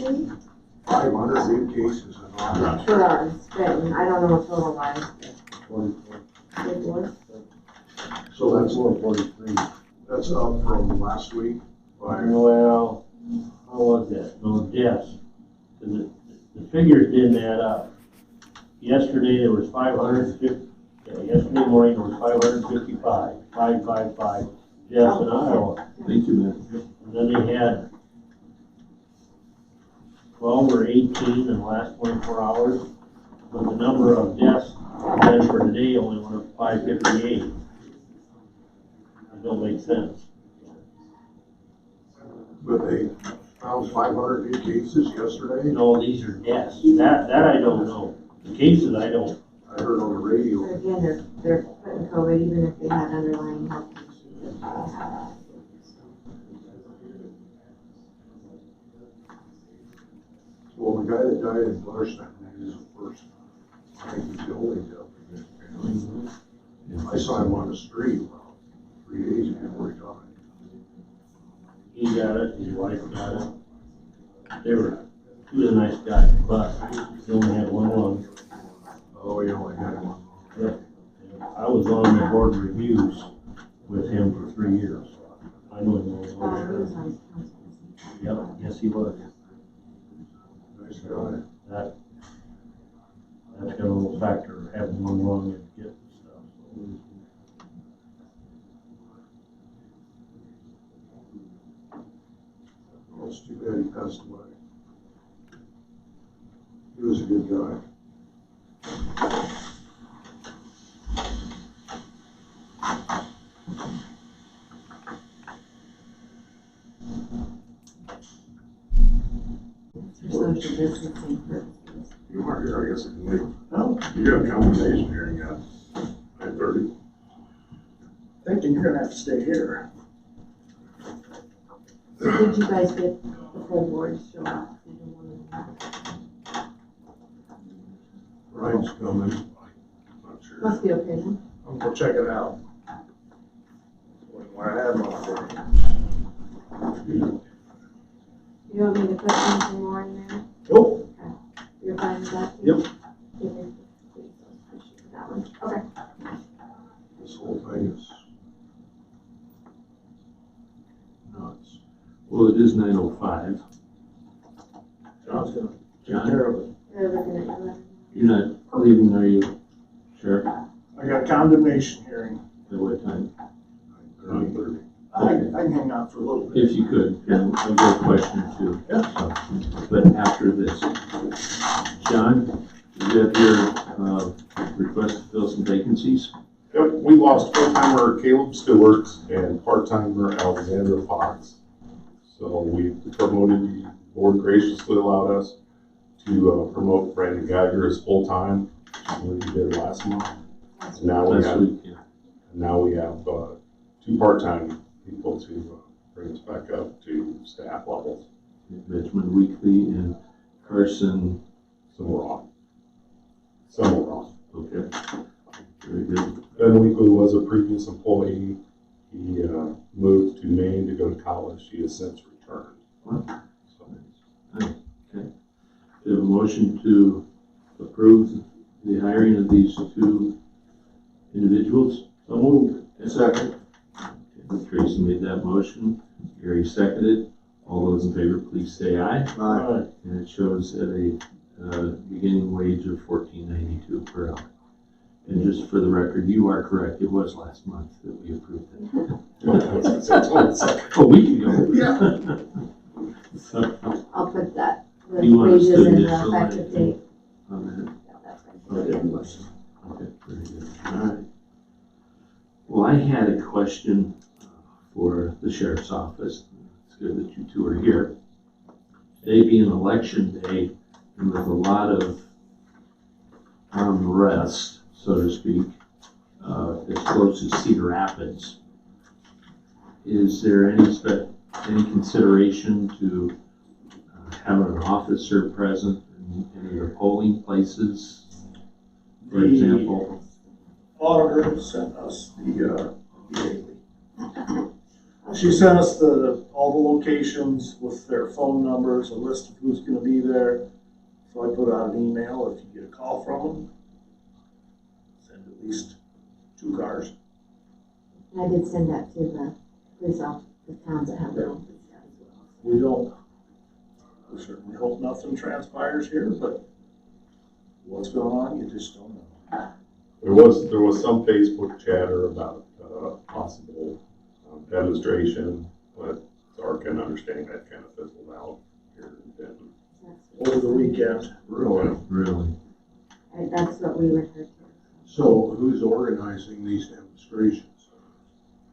maybe? 500 new cases in August. For us, Benton, I don't know what total wise. 44. So that's 43. That's up from last week by, Well, how was that? No, deaths. The figures didn't add up. Yesterday there was 550, yesterday morning there was 555, 555 deaths in Iowa. Thank you, man. And then they had 12 or 18 in the last 24 hours. But the number of deaths then for today only went up to 558. That don't make sense. but they found 500 new cases yesterday. No, these are deaths. That I don't know. The cases I don't. I heard on the radio. But again, they're putting COVID even if they had underlying health issues. Well, the guy that died in Butterstein, he was the first, I think he's the only death in this family. I saw him on the street about 3 days before he died. He got it, his wife got it. He was a nice guy, but he only had one lung. Oh, he only had one. Yep. I was on the board reviews with him for 3 years. I know him He well. was on council. Yep, yes he was. Nice guy. That's got a little factor, having one lung and getting stuff. Well, it's too bad he passed away. He was a good guy. For social distancing purposes. You are here, I guess I can leave. No. You got a compensation hearing at 9:30. Thinking you're gonna have to stay here. So did you guys get the full board to show up? Ryan's coming. Not sure. Must be okay then. I'm gonna check it out. When I have my You want me to put anything more in there? Nope. Okay. You're fine with that? Yep. That one, okay. This whole thing is nuts. Well, it is 9:05. John's gonna take John, care of it. They're looking at you. you're not leaving, are you, Sheriff? I got a condemnation hearing. At what time? 9:30. I can hang out for a little bit. If you could, and I've got a question too. Yeah. So, but after this, John, you have your request to fill some vacancies? Yep, we lost full-timer Caleb Stewart and part-timer Alexander Fox. So we promoted, the board graciously allowed us to promote Brandon Geiger as full-time, which we did last month. And now we Last have, week, yeah. two part-time people to bring us back up to staff levels. Benjamin Weekly and Carson. Some were off. Some were off. Okay, very good. Ben Weekly was a previous employee. He moved to Maine to go to college. He has since returned. What? So, Okay. Do you have a motion to approve the hiring of these two individuals? So moved. Second. Okay, Tracy made that motion. Gary seconded. All those in favor, please say aye. Aye. And it shows at a beginning wage of $14.92 per hour. And just for the record, you are correct. It was last month that we approved it. A week ago. Yeah. So, I'll put that, the You want us wages to and the initial effective anything? date. on that. Yeah, that's fine. Okay. Okay, very good. All right. Well, I had a question for the sheriff's office. It's good that you two are here. Today being election day, and with a lot of unrest, so to speak, as close as Cedar Rapids, is there any consideration to having an officer present in any of the polling places, for example? Auditor sent us the, she sent us the all the locations with their phone numbers, a list of who's gonna be there. So I put out an email, if you get a call from them, send at least 2 cars. And I did send that to the police officers, the towns that have their own police as well. We certainly hope nothing transpires here, but what's going on, you just don't know. There was some Facebook chatter about possible demonstration, but our kind of understanding that kind of fizzled out here in Benton. Over the weekend. Really? Really? That's what we referred to. So who's organizing these demonstrations?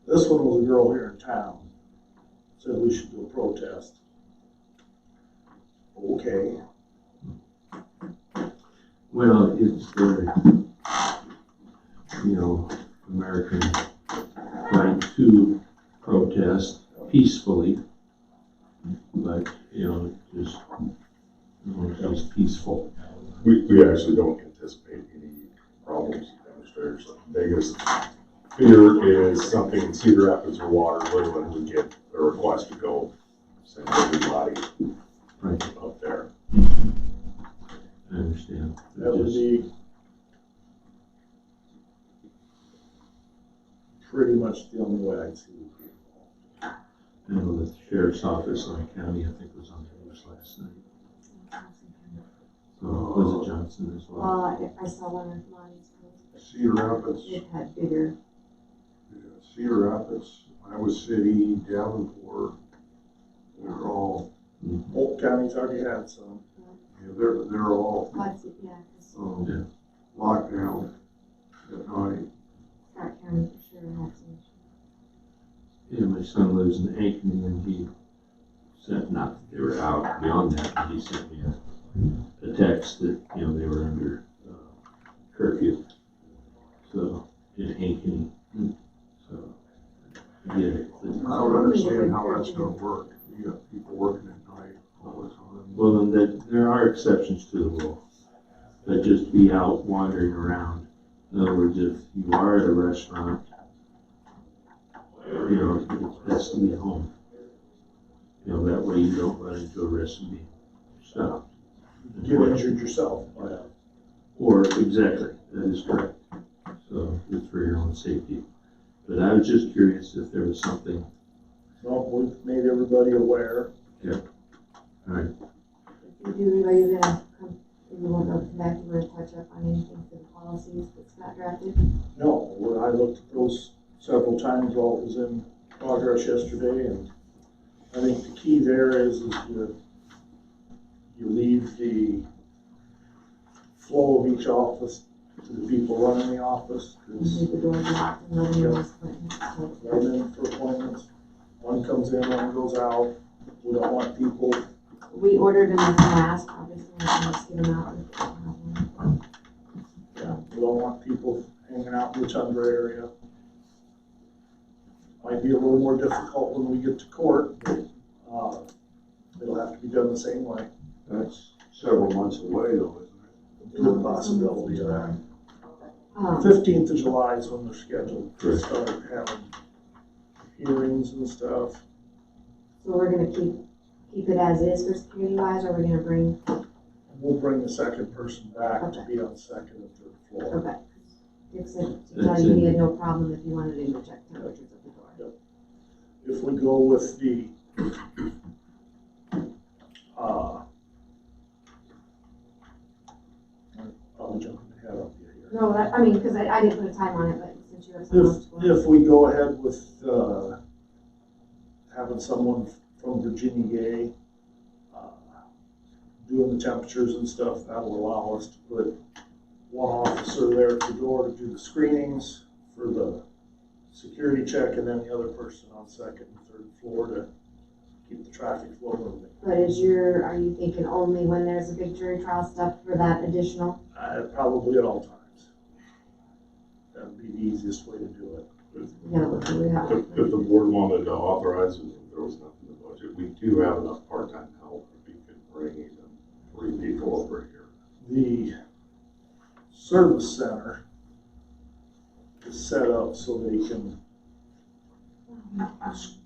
This one was a girl here in town, said we should do a protest. Okay, Well, it's the, American right to protest peacefully, but, just, as long as it's peaceful. We actually don't anticipate any problems with demonstrators. The biggest fear is something in Cedar Rapids or Waterloo, and we get a request to go send everybody Right. up there. I understand. that would be pretty much the only way I'd see it. I know the sheriff's office in the county, I think, was on the news last night. Was it Johnson as well? Well, I saw one of Lonnie's posts. Cedar Rapids, It had bigger, Cedar Rapids, Iowa City, Davenport, they're all, Polk County's already had some. they're all yeah, Yeah. locked down at night. Scott County for sure had some. Yeah, my son lives in Ankeny, and he sent, not that they were out beyond that, but he sent me a text that, they were under curfew. So, in Ankeny, so, I get it. I don't understand how that's gonna work. You got people working at night all the time. Well, then there are exceptions to the rule, but just be out wandering around. In other words, if you are at a restaurant, it has to be at home. That way you don't run into a risk of being stopped. Get injured yourself. Or, exactly, that is correct. So, it's for your own safety. But I was just curious if there was something. No, we've made everybody aware. All right. If you do, are you gonna come, if you want to come back, you want to touch up on anything for the policies that Scott drafted? No, I looked at those several times while it was in progress yesterday, and I think the key there is you leave the flow of each office to the people running the office. 'Cause Leave the doors locked and let them know what's going on. let them in for appointments. One comes in, one goes out. We don't want people, We ordered them with masks, obviously, we can just get them out. we don't want people hanging out in the tundra area. Might be a little more difficult when we get to court, but, it'll have to be done the same way. That's several months away though, isn't it? Good possibility of that. 15th of July is when they're scheduled to start having hearings and stuff. So we're gonna keep it as is for security wise, or we're gonna bring, We'll bring the second person back to be on second and third floor. okay. Dick said, to tell you he had no problem if you wanted him to check temperatures at the door. If we go with the, I'll jump ahead of you here. No, I mean, cause I didn't put a time on it, but since you have someone else. If we go ahead with, having someone from Virginia Gay, doing the temperatures and stuff, that'll allow us to put one officer there at the door to do the screenings for the security check, and then the other person on second and third floor to keep the traffic flow moving. But are you thinking only when there's a big jury trial stuff for that additional? Probably at all times. That would be the easiest way to do it. You gotta look who we have. If the board wanted to authorize it, if there was nothing in the budget, we do have enough part-time help if we could bring even 3 people over here. The service center is set up so they can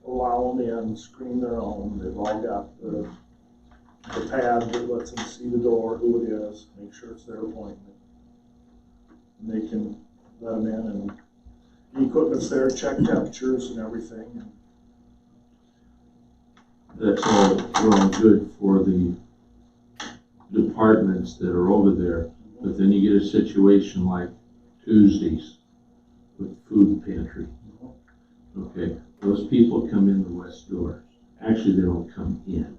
allow them in, screen their own, they've all got the pad that lets them see the door, who it is, make sure it's their appointment. And they can let them in, and the equipment's there, check temperatures and everything. That's all well and good for the departments that are over there, but then you get a situation like Tuesdays with food pantry. Okay, those people come in the west doors. Actually, they don't come in,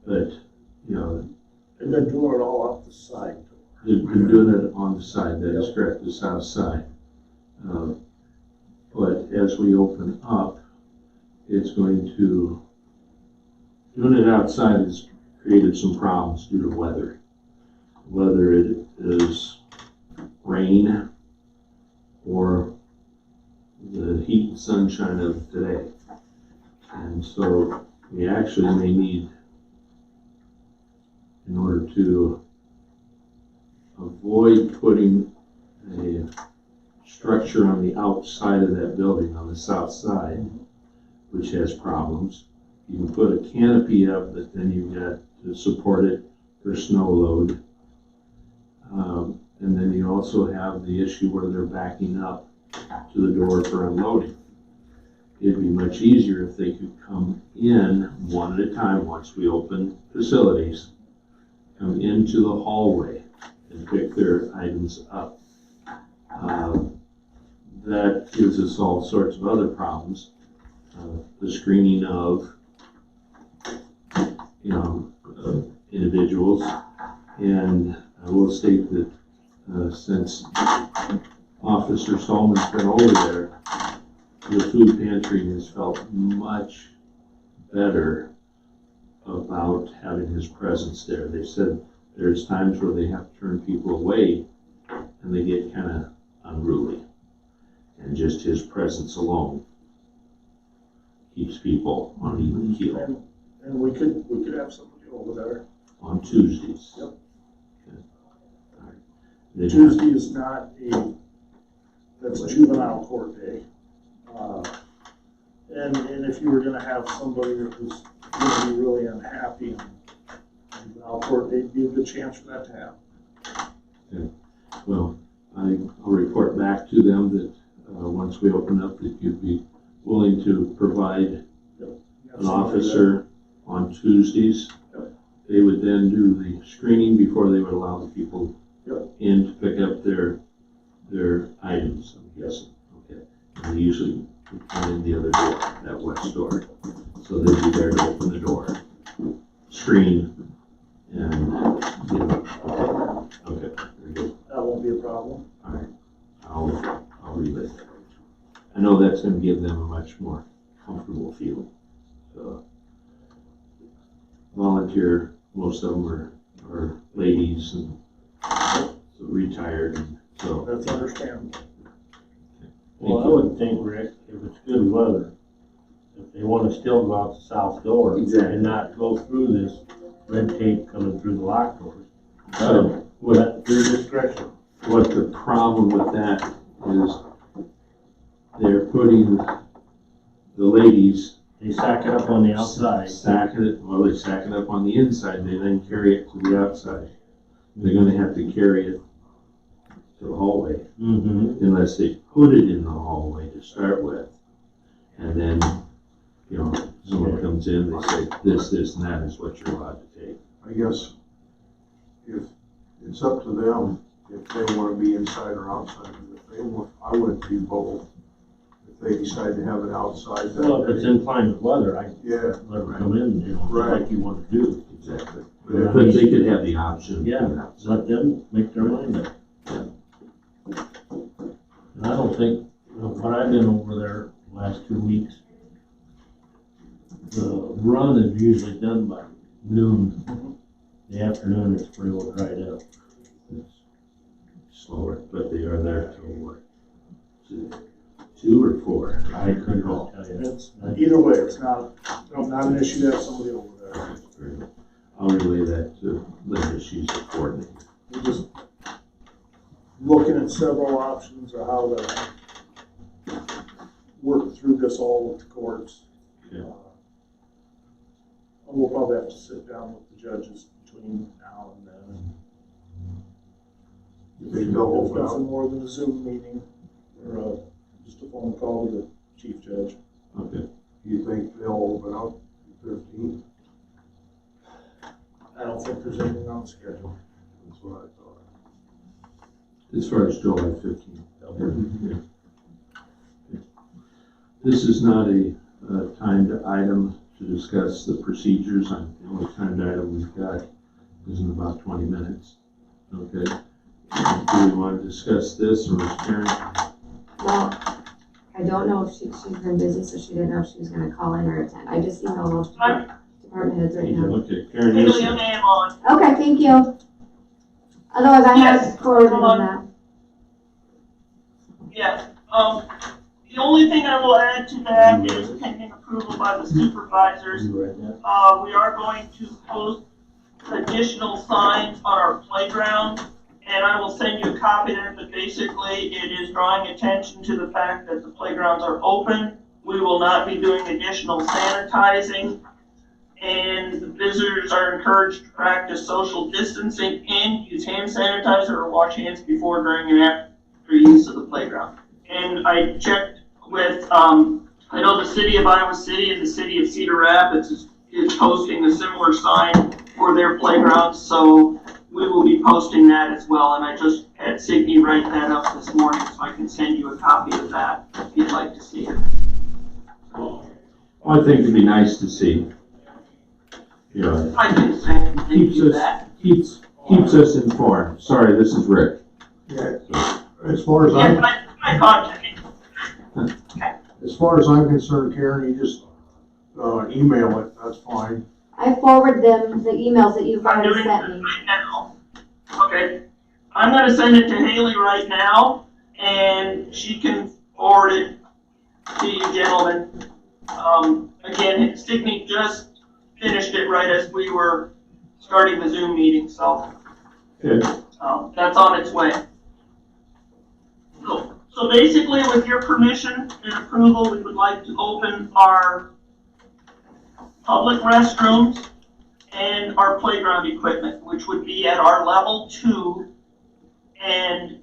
but, you know, They've been doing it all up the side door. they've been doing it on the side, that is correct, the south side. But as we open up, it's going to, doing it outside has created some problems due to weather. Whether it is rain or the heat and sunshine of today. And so we actually may need, in order to avoid putting a structure on the outside of that building, on the south side, which has problems, you can put a canopy up, but then you've got to support it for snow load. And then you also have the issue where they're backing up to the door for unloading. It'd be much easier if they could come in one at a time once we open facilities, come into the hallway and pick their items up. That gives us all sorts of other problems. The screening of, individuals. And I will state that since Officer Stallman's been over there, the food pantry has felt much better about having his presence there. They said there's times where they have to turn people away and they get kind of unruly. And just his presence alone keeps people on even keel. And we could have somebody over there. On Tuesdays. Yep. Okay. All right. Tuesday is not that's juvenile court day. And if you were gonna have somebody that was gonna be really unhappy on juvenile court day, it'd be a good chance for that to happen. Okay. Well, I'll report back to them that once we open up, that you'd be willing to provide an officer on Tuesdays. Yep. They would then do the screening before they would allow the people Yep. in to pick up their items, I'm guessing. Okay. And they usually come in the other door, that west door. So they'd be there to open the door, screen, and get them. Okay, very good. That won't be a problem. All right, I'll relay that. I know that's going to give them a much more comfortable feeling. So, volunteer, most of them are ladies and so retired, and so. That's understandable. Well, I would think, Rick, if it's good weather, if they wanna still go out the south door Exactly. and not go through this red tape coming through the lock doors, So with their discretion. what the problem with that is, they're putting the ladies. They sack it up on the outside. They sack it up on the inside, they then carry it to the outside. They're gonna have to carry it to the hallway, Mm-hmm. unless they put it in the hallway to start with. And then, someone comes in, they say, this, and that is what you're allowed to take. I guess if it's up to them, if they wanna be inside or outside, if they want, I would do both. If they decide to have it outside, Well, if it's inclement weather, I yeah, let them come in, Right. like you wanna do. Exactly. but But if they could have the option. of Yeah. being outside. Let them make their mind up. And I don't think, when I've been over there the last 2 weeks, the run is usually done by noon. The afternoon is pretty well dried up. It's slower, but they are there till what? 2 or 4? I couldn't tell you. It's, either way, it's not an issue to have somebody over there. Very good. I'll relay that to Linda, she's the coordinator. We're just looking at several options of how to work through us all with the courts. Yeah. We'll probably have to sit down with the judges between now and then. You think they'll If open nothing up? more than a Zoom meeting or just a phone call to the chief judge. Okay. You think they'll open up the 15th? I don't think there's anything on the schedule. That's what I thought. As far as July 15th. Okay. This is not a timed item to discuss the procedures. The only timed item we've got is in about 20 minutes. Okay. Do we want to discuss this, or is Karen? Well, I don't know if she's been busy, so she didn't know if she was gonna call in or attend. I just emailed most department heads right now. Okay, Karen, yes. Haley, I am on. Okay, thank you. Otherwise, I have Yes, forwarded hold on on. that. Yes, the only thing I will add to that is pending approval by the supervisors. You read that? We are going to post additional signs on our playground, and I will send you a copy of it, but basically it is drawing attention to the fact that the playgrounds are open. We will not be doing additional sanitizing, and the visitors are encouraged to practice social distancing and use hand sanitizer or wash hands before, during, and after use of the playground. And I checked with, I know the city of Iowa City and the city of Cedar Rapids is posting a similar sign for their playgrounds, so we will be posting that as well. And I just had Signy write that up this morning, so I can send you a copy of that if you'd like to see it. Well, I think it'd be nice to see. You know, I can send keeps you us, that. keeps us informed. Sorry, this is Rick. Yeah, as far as Yes, I'm, I contacted you. as far as I'm concerned, Karen, you just, email it, that's fine. I forward them the emails that you've I'm already doing sent it me. right now. Okay. I'm gonna send it to Haley right now, and she can forward it to you gentlemen. Again, Stickney just finished it right as we were starting the Zoom meeting, so, Okay. that's on its way. So basically, with your permission and approval, we would like to open our public restrooms and our playground equipment, which would be at our level 2. And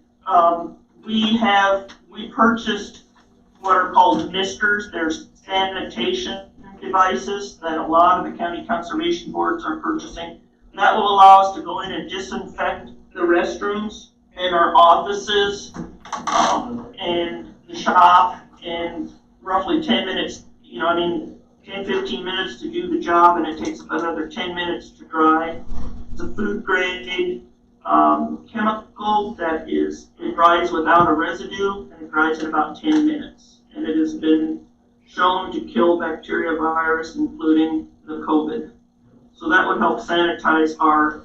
we purchased what are called misters. There's sanitation devices that a lot of the county conservation boards are purchasing. That will allow us to go in and disinfect the restrooms and our offices, and the shop in roughly 10 minutes, 10, 15 minutes to do the job, and it takes about another 10 minutes to dry. It's a food grade chemical that it dries without a residue, and it dries in about 10 minutes. And it has been shown to kill bacteria, virus, including the COVID. So that would help sanitize our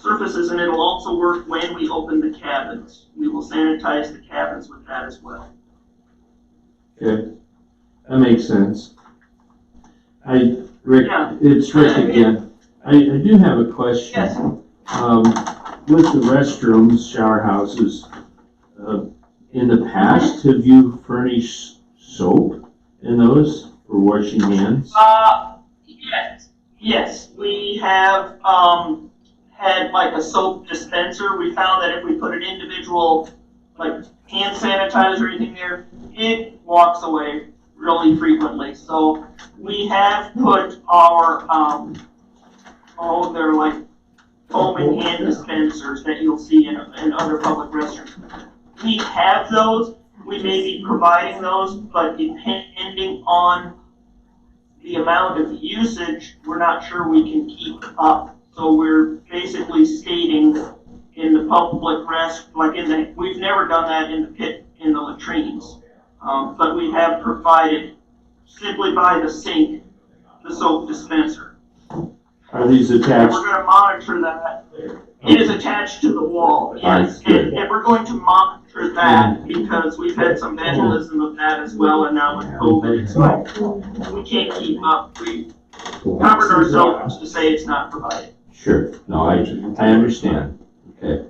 surfaces, and it'll also work when we open the cabins. We will sanitize the cabins with that as well. Okay. That makes sense. Rick, Yeah. it's Rick again. I do have a question. Yes. With the restrooms, shower houses, in the past, have you furnished soap in those for washing hands? Yes, we have, had like a soap dispenser. We found that if we put an individual, like hand sanitizer or anything there, it walks away really frequently. So we have put our, they're like foaming hand dispensers that you'll see in other public restrooms. We have those. We may be providing those, but depending on the amount of usage, we're not sure we can keep up. So we're basically stating in the public we've never done that in the pit, in the latrines. But we have provided, simply by the sink, the soap dispenser. Are these And attached? we're gonna monitor that. It is attached to the wall, yes, Good. and we're going to monitor that because we've had some vandalism of that as well, and now with COVID, so we can't keep up. We covered ourselves to say it's not provided. Sure. No, I understand. Okay.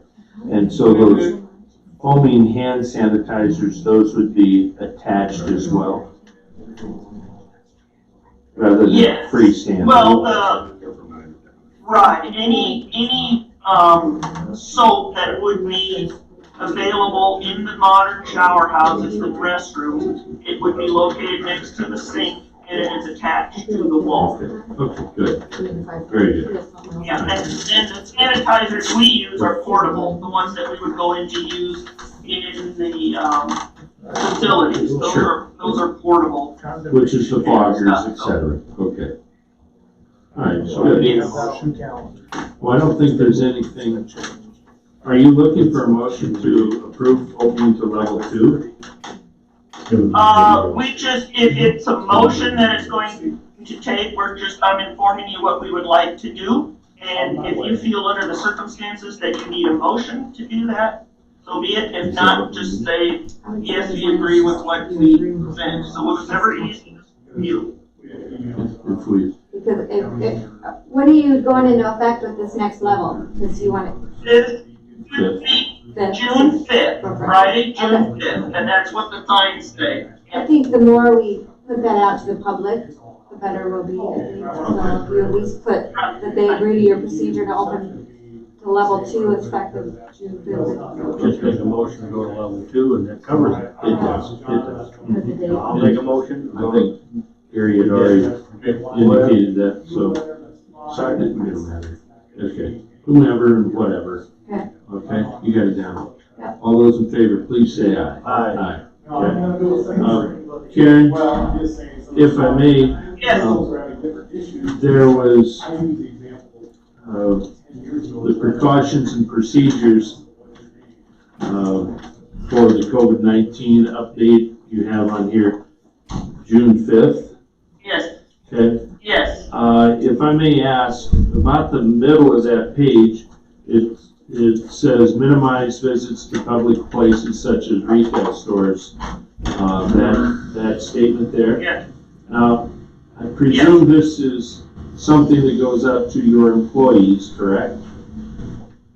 And so those foaming hand sanitizers, those would be attached as well? Rather than Yes. freestanding? Well, right, any soap that would be available in the modern shower houses and restrooms, it would be located next to the sink and it is attached to the wall. Okay, good. Very good. Yeah, and the sanitizers we use are portable, the ones that we would go in to use in the facilities. Those are portable. Which is the foggers, et cetera. Okay. All right, So I need a good. motion calendar. Well, I don't think there's anything. Are you looking for a motion to approve opening to level 2? We just, if it's a motion that it's going to take, I'm informing you what we would like to do. And if you feel under the circumstances that you need a motion to do that, so be it. If not, just say, yes, we agree with what we present. So whatever easy for you. If we, Because when are you going into effect with this next level? Because you want It would be June 5th, Friday, June 5th, and that's what the signs say. I think the more we put that out to the public, the better we'll be, I think. So if you at least put that they agree to your procedure to open to level 2 effective June 5th. Just make a motion to go to level 2 and that covers it. it does, it does. With the date. I'll make a motion. I think Gary had already indicated that, so it didn't matter. Okay, whomever and whatever. Okay. Okay, you got it down. Yeah. All those in favor, please say aye. Aye. Okay. Karen, if I may, Yes, there was the precautions and procedures for the COVID-19 update you have on here, June 5th. yes, Okay. yes. If I may ask, about the middle of that page, it says minimize visits to public places such as retail stores. That statement there. Yes. Now, I presume this is something that goes out to your employees, correct?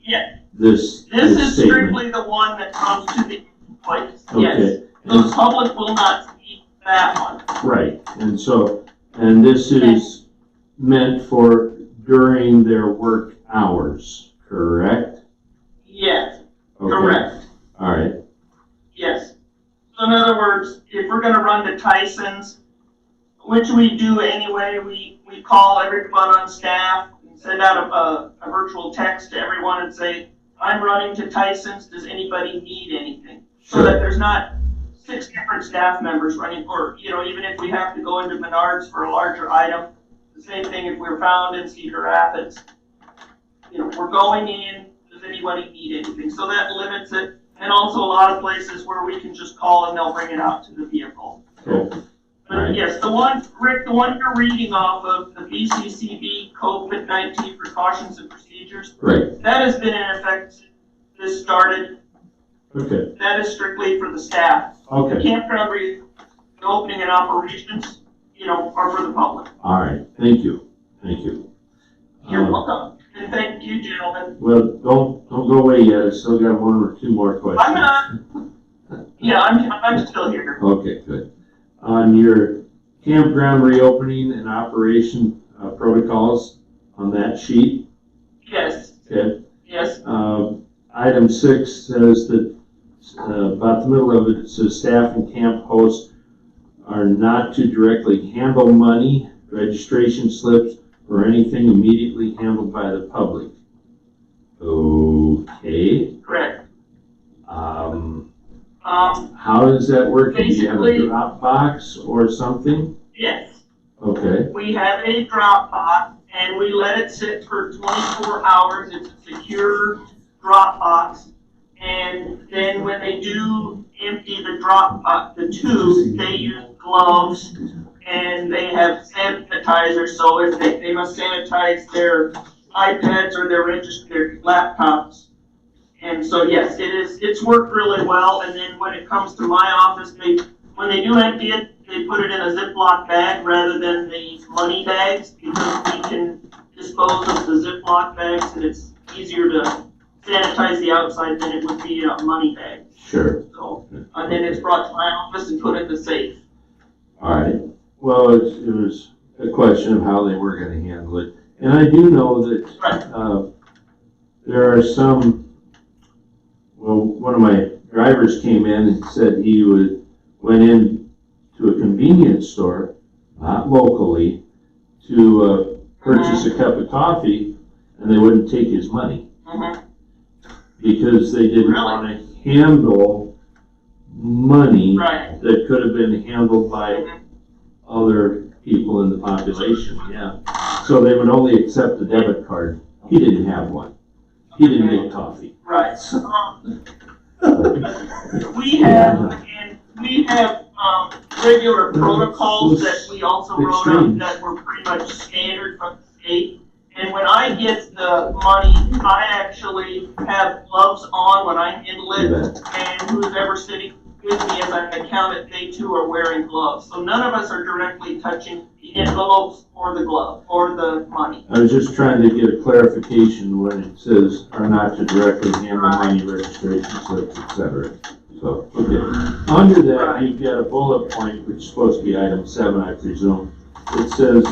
Yeah. This This is statement. strictly the one that comes to the employees. Yes. Okay. The public will not see that one. Right, and this is meant for during their work hours, correct? Yes, Okay. correct. All right, Yes. So in other words, if we're gonna run to Tyson's, which we do anyway, we call everyone on staff and send out a virtual text to everyone and say, I'm running to Tyson's, does anybody need anything? So that sure, there's not 6 different staff members running, or, even if we have to go into Menards for a larger item, the same thing if we're found in Cedar Rapids. We're going in, does anybody need anything? So that limits it. And also a lot of places where we can just call and they'll bring it out to the vehicle. cool, But Right. yes, Rick, the one you're reading off of, the BCCB COVID-19 precautions and procedures, right, that has been in effect since this started. okay, That is strictly for the staff. The okay, campground opening and operations, are for the public. all right, thank you. You're welcome. And thank you, gentlemen. Well, don't go away yet, I still got 1 or 2 more questions. I'm not, yeah, I'm still here. Okay, good. On your campground reopening and operation protocols on that sheet, Yes, okay? yes, Item 6 says that, about the middle of it, it says staff and camp hosts are not to directly handle money, registration slips, or anything immediately handled by the public. Okay. correct. How does that work? Do you have a Basically- drop box or something? Yes. Okay, We have a drop box and we let it sit for 24 hours. It's a secure drop box. And then when they do empty the drop box, the tube, they use gloves and they have sanitizer. So if they must sanitize their iPads or their laptops. And so yes, it's worked really well. And then when it comes to my office, when they do empty it, they put it in a Ziploc bag rather than the money bags because we can dispose of the Ziploc bags and it's easier to sanitize the outside than it would be a money bag. sure. So, and then it's brought to my office and put in the safe. All right, well, it was a question of how they were gonna handle it. And I do know that, there are some, well, one of my drivers came in and said he went in to a convenience store, not locally, to purchase a cup of coffee, and they wouldn't take his money. Because they didn't want to handle money Right. that could have been handled by other people in the population, yeah. So they would only accept a debit card. He didn't have one. He didn't get coffee. Right. We have regular protocols that we also wrote up that were pretty much standard from the state. And when I get the money, I actually have gloves on when I handle it. And who's ever sitting with me as I count it, they too are wearing gloves. So none of us are directly touching the envelopes or the glove or the money. I was just trying to get a clarification when it says are not to directly handle money, registration slips, et cetera. So, okay. Under that, you've got a bullet point, which is supposed to be item 7, I presume. It says,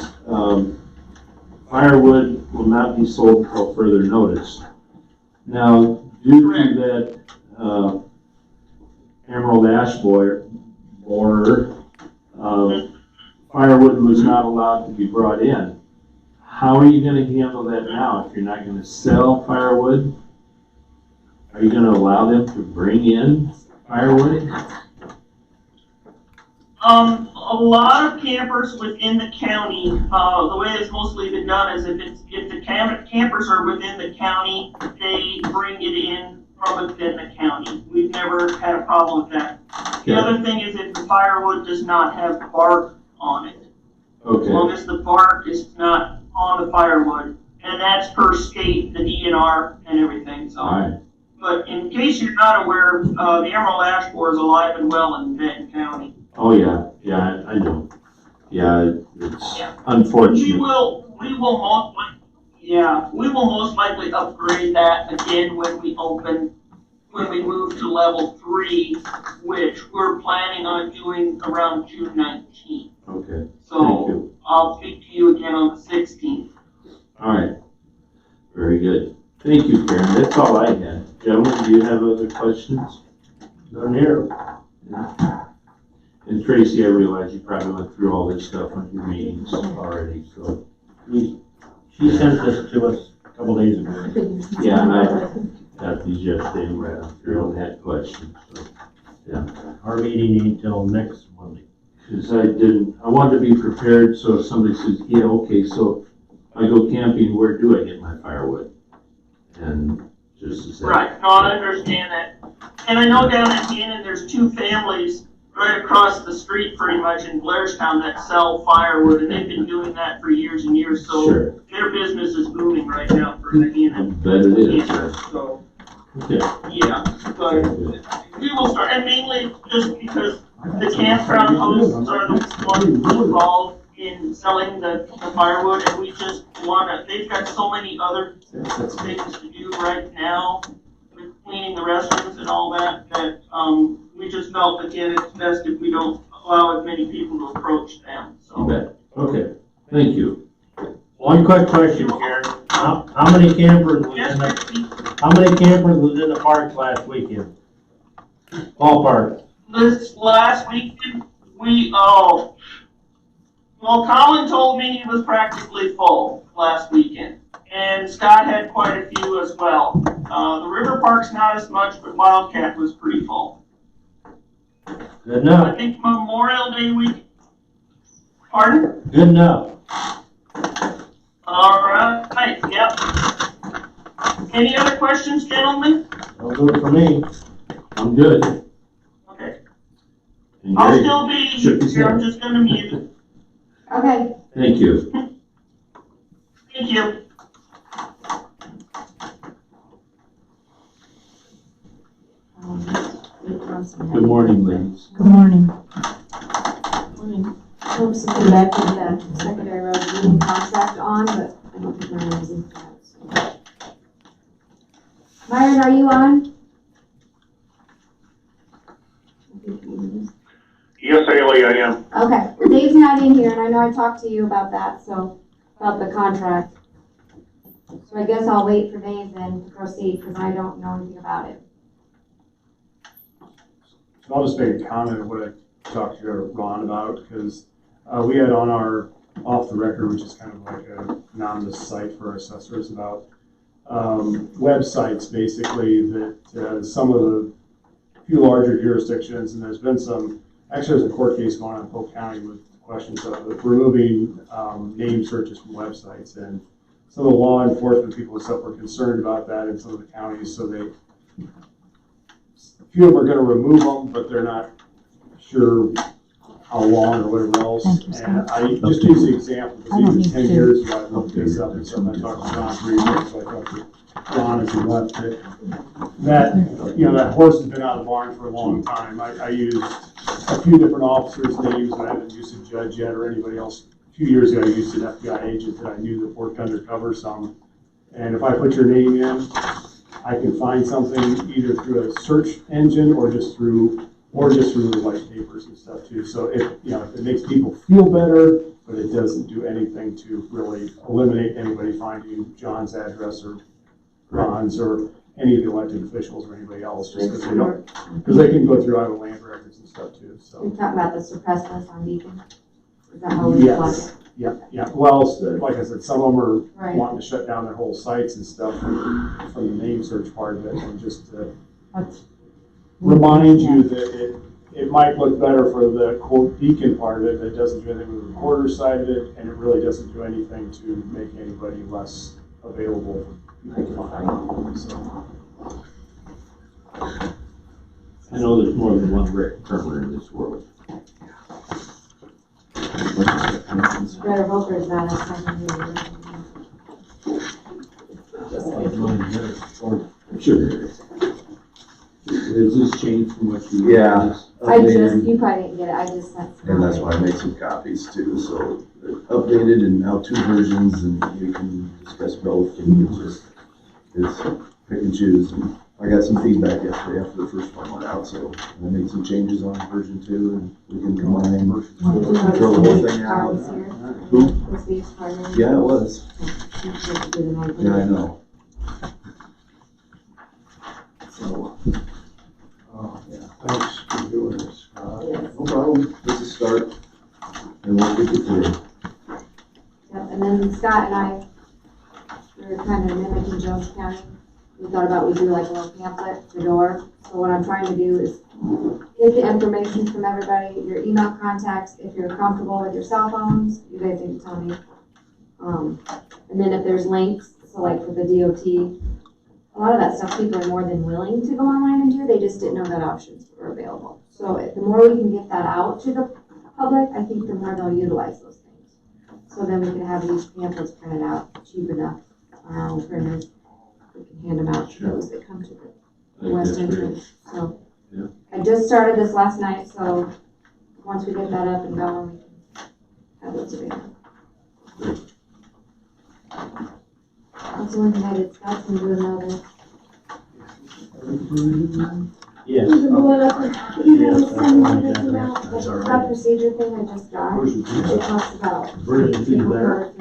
firewood will not be sold until further notice. Now, due to that, emerald ash borer, firewood was not allowed to be brought in. How are you gonna handle that now if you're not gonna sell firewood? Are you gonna allow them to bring in firewood? A lot of campers within the county, the way it's mostly been done is if the campers are within the county, they bring it in from within the county. We've never had a problem with that. The other thing is if the firewood does not have bark on it. As Okay, long as the bark is not on the firewood, and that's per state, the DNR and everything, so. alright, But in case you're not aware, the emerald ash borer is alive and well in Benton County. oh yeah, I know. Yeah, it's Yeah. unfortunate. We will most likely upgrade that again when we move to level 3, which we're planning on doing around June 19th. Okay, thank So you. I'll speak to you again on the 16th. Alright, very good. Thank you, Karen, that's all I had. Gentlemen, do you have other questions? None here. And Tracy, I realize you probably went through all this stuff on your meetings already, so. She sent this to us a couple days ago. Yeah, and I got these yesterday and read them through and had questions, so. Our meeting ain't till next Monday. Cause I wanted to be prepared, so if somebody says, yeah, okay, so I go camping, where do I get my firewood? And just to say. Right, no, I understand that. And I know down in Cannon, there's 2 families right across the street pretty much in Blairstown that sell firewood, and they've been doing that for years and years, so Sure, their business is booming right now for the I Cannon. bet it is. So, Okay, yeah, but we will start, and mainly just because the campground hosts are the ones involved in selling the firewood, and we just they've got so many other things to do right now with cleaning the restrooms and all that, that, we just felt, again, it's best if we don't allow as many people to approach them, you so. bet. Okay, thank you. One quick question, Karen. How many campers was Yes, in the, Christie? how many campers was in the parks last weekend? Ballpark. This last weekend, well, Colin told me he was practically full last weekend, and Scott had quite a few as well. The river park's not as much, but Wildcat was pretty full. Good enough. I think Memorial Day week. Pardon? Good enough. All right, yep. Any other questions, gentlemen? That'll do it for me. I'm good. Okay. And I'll Gary, still be shook his here, I'm head. just gonna mute it. Okay, Thank you. Thank you. Good morning, ladies. Good morning. Morning. Hopes to be back with the secondary road union contract on, but I don't think Myron is in that, so. Myron, are you on? I think he is. Yes, Haley, I am. Okay, not in here, and I know I talked to you about that, so, about the contract. So I guess I'll wait for Dave then to proceed, because I don't know anything about it. So I'll just make a comment of what I talked to Ron about, because we had on our off the record, which is kind of like a anonymous site for our assessors, about websites basically that some of the few larger jurisdictions, and there's been some, actually there's a court case going on in Polk County with questions of removing name searches from websites, and some of the law enforcement people and stuff were concerned about that in some of the counties, so a few of them are going to remove them, but they're not sure how long or whatever else. Thank you, Scott. And I just use the example, I don't because need even 10 to. years ago, I looked this up, and something I talked to John briefly, so I talked to Ron as he left, that horse has been out of the barn for a long time. I used a few different officers' names, and I haven't used a judge yet or anybody else. A few years ago, I used an FBI agent that I knew that worked undercover some. And if I put your name in, I can find something either through a search engine or just through the white papers and stuff too. So if it makes people feel better, but it doesn't do anything to really eliminate anybody finding John's address or Ron's or any of the elected officials or anybody else, just because they can go through Iowa land records and stuff too. So You're talking about the suppressed list on Beacon? Is that how we plug it? Yeah. Well, like I said, some of them are Right. wanting to shut down their whole sites and stuff from the name search part of it, and just to remind you that it might look better for the quote Beacon part of it, but it doesn't do anything with the recorder side of it, and it really doesn't do anything to make anybody less available for people to find. So. I know there's more than one Rick Kermer in this world. Better hope there's not a second year. Sure. Has this changed from what you? Yeah. You probably didn't get it, I just sent some. And that's why I made some copies too, so they're updated and now 2 versions, and we can discuss both, and it's pick and choose. And I got some feedback yesterday after the first one went out, so I made some changes on version 2, and we can combine, throw the whole thing out. Who? Yeah, it was. Yeah, I know. So, Thanks for doing this, Scott. no problem, this is a start, and we'll get it through. Yep, and then Scott and I, we were kind of mimicking Jones County. We thought about we do like a little pamphlet, the door. So what I'm trying to do is get the information from everybody, your email contacts, if you're comfortable with your cell phones, you guys need to tell me. And then if there's links, so like for the DOT, a lot of that stuff people are more than willing to go online and do, they just didn't know that options were available. So the more we can get that out to the public, I think the more they'll utilize those things. So then we can have these pamphlets printed out cheap enough on our own printers. We can hand them out to those that come to the west entrance. So Yeah. I just started this last night, so once we get that up and going, we can have those available. That's the one thing I did. Scott's been doing all this. Yes. That procedure thing I just got, it talks about Version 2 there.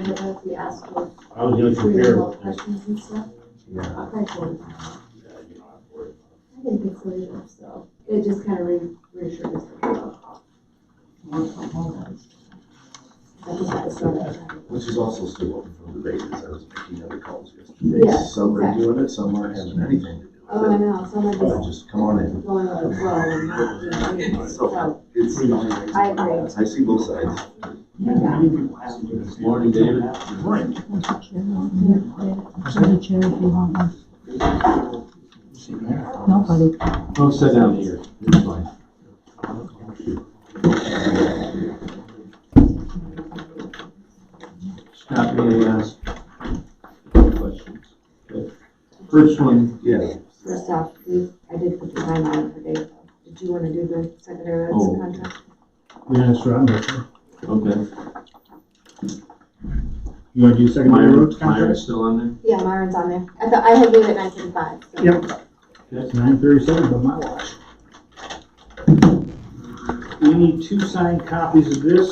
we asked for I was gonna compare more with this. questions and stuff. Yeah. I'll probably pull it out. I didn't think so either, so it just kind of reassured us. Which is also still open for debate, as I was making other calls yesterday. Yes, Some are exactly. doing it, some aren't having anything to do Oh, I with know, some are it. So just just come on in. going with the flow and not doing anything. So, It's, I agree. I see both sides. Morning, David. Nobody. Don't sit down here. It's fine. Scott, may I ask questions? Okay. First one, Yeah, First off, I did put the time on it for Dave. Did you want to do the secondary roads Oh. contract? Yeah, that's right, I'm there. okay. You wanna do secondary roads Myron's contract? still on there? Yeah, Myron's on there. I had gave it 9:35. So. Yep. That's 9:37 by my watch. We need 2 signed copies of this.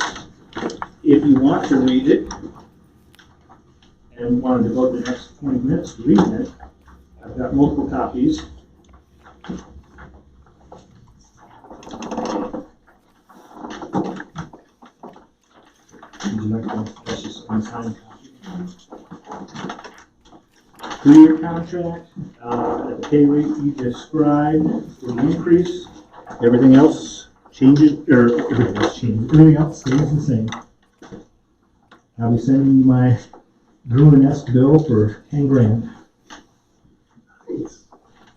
if you want to read it and want to devote the next 20 minutes to reading it, I've got multiple copies. Would you like to pass this unsigned copy? 3-year contract, at the pay rate you described for the increase. Everything else changes, or everything else changes, everything else stays the same. I'll be sending you my Bruin-esque bill for 10 grand. It's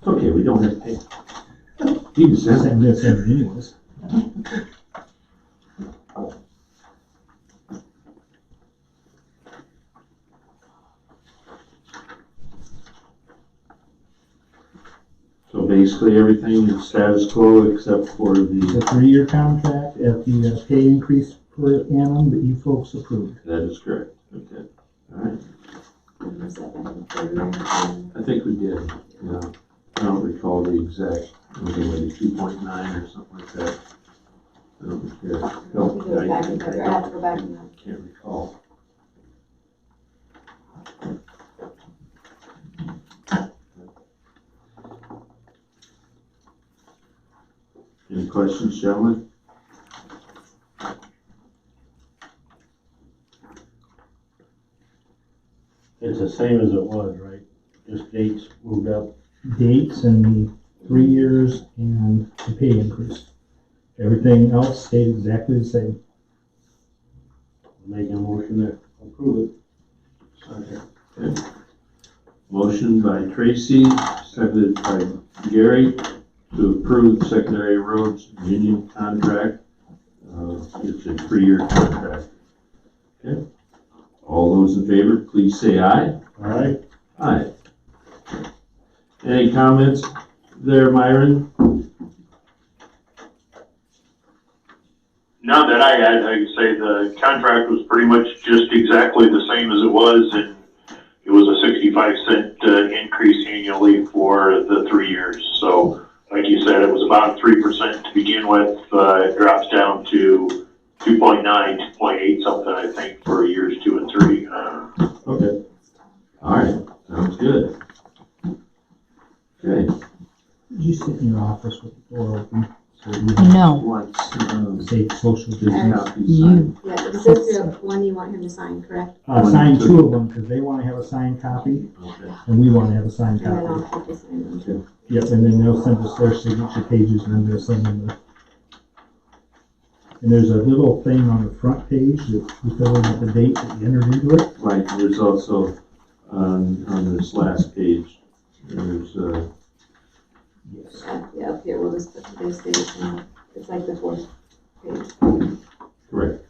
okay, we don't have to pay. You can send it. I'm gonna send it anyways. So basically, everything is status quo except for It's a the, 3-year contract at the pay increase per annum that you folks approved. that is correct, okay, all right. Was that back in February? I think we did, yeah. I don't recall the exact, maybe 2.9 or something like that. I don't I think it know. was back in February. I have to go back and look. Can't recall. Any questions, gentlemen? It's the same as it was, right? Just dates moved up. Dates and the 3 years and the pay increase. Everything else stayed exactly the same. Making a motion to approve Okay. Motion by Tracy, seconded by Gary, to approve the secondary roads union contract. It's a 3-year contract. Okay. All those in favor, please say aye. it. All right? Aye. Any comments there, Myron? None that I had. I could say the contract was pretty much just exactly the same as it was, and it was a 65-cent increase annually for the 3 years. So, like you said, it was about 3% to begin with. It drops down to 2.9, 2.8 something, I think, for years 2 and 3. Okay. All right, sounds good. Okay. Did you sit in your office with the door open? So you No, Once, say social this distance. copy you, signed. Yeah, is this the one you want him to sign, correct? Sign 2 of them, because they want to have a signed copy, Okay. and we want to have a signed And then copy. I'll have to sign them too. Yep, and then they'll send us their signature pages, and then they'll send them the. And there's a little thing on the front page that we fill in with the date that you entered into it. Right, there's also, on this last page, there's, Yes. Yeah, up here, we'll just put today's date, and it's like the 4th page. correct.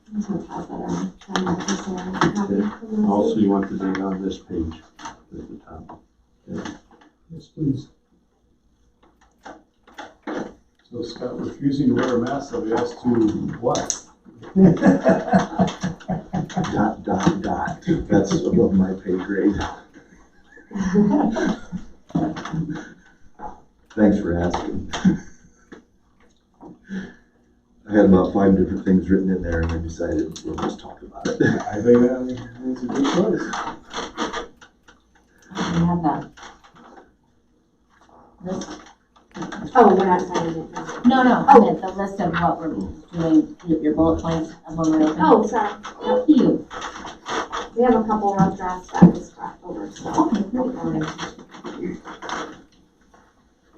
I'm just gonna pass that around. I'm not gonna sign a copy of those. Also, you want the date on this page at the top. Yes, please. So Scott, refusing to wear a mask, I'll be asked to what? Dot. That's above my pay grade. Thanks for asking. I had about 5 different things written in there and I decided we'll just talk about it. I think that's a good choice. we have that. This, Oh, we're not signing it now. no, I meant the list of what we're doing, your bullet points of when we're open. Oh, sorry. Thank you. We have a couple rough drafts that was crossed over, so. Okay, great.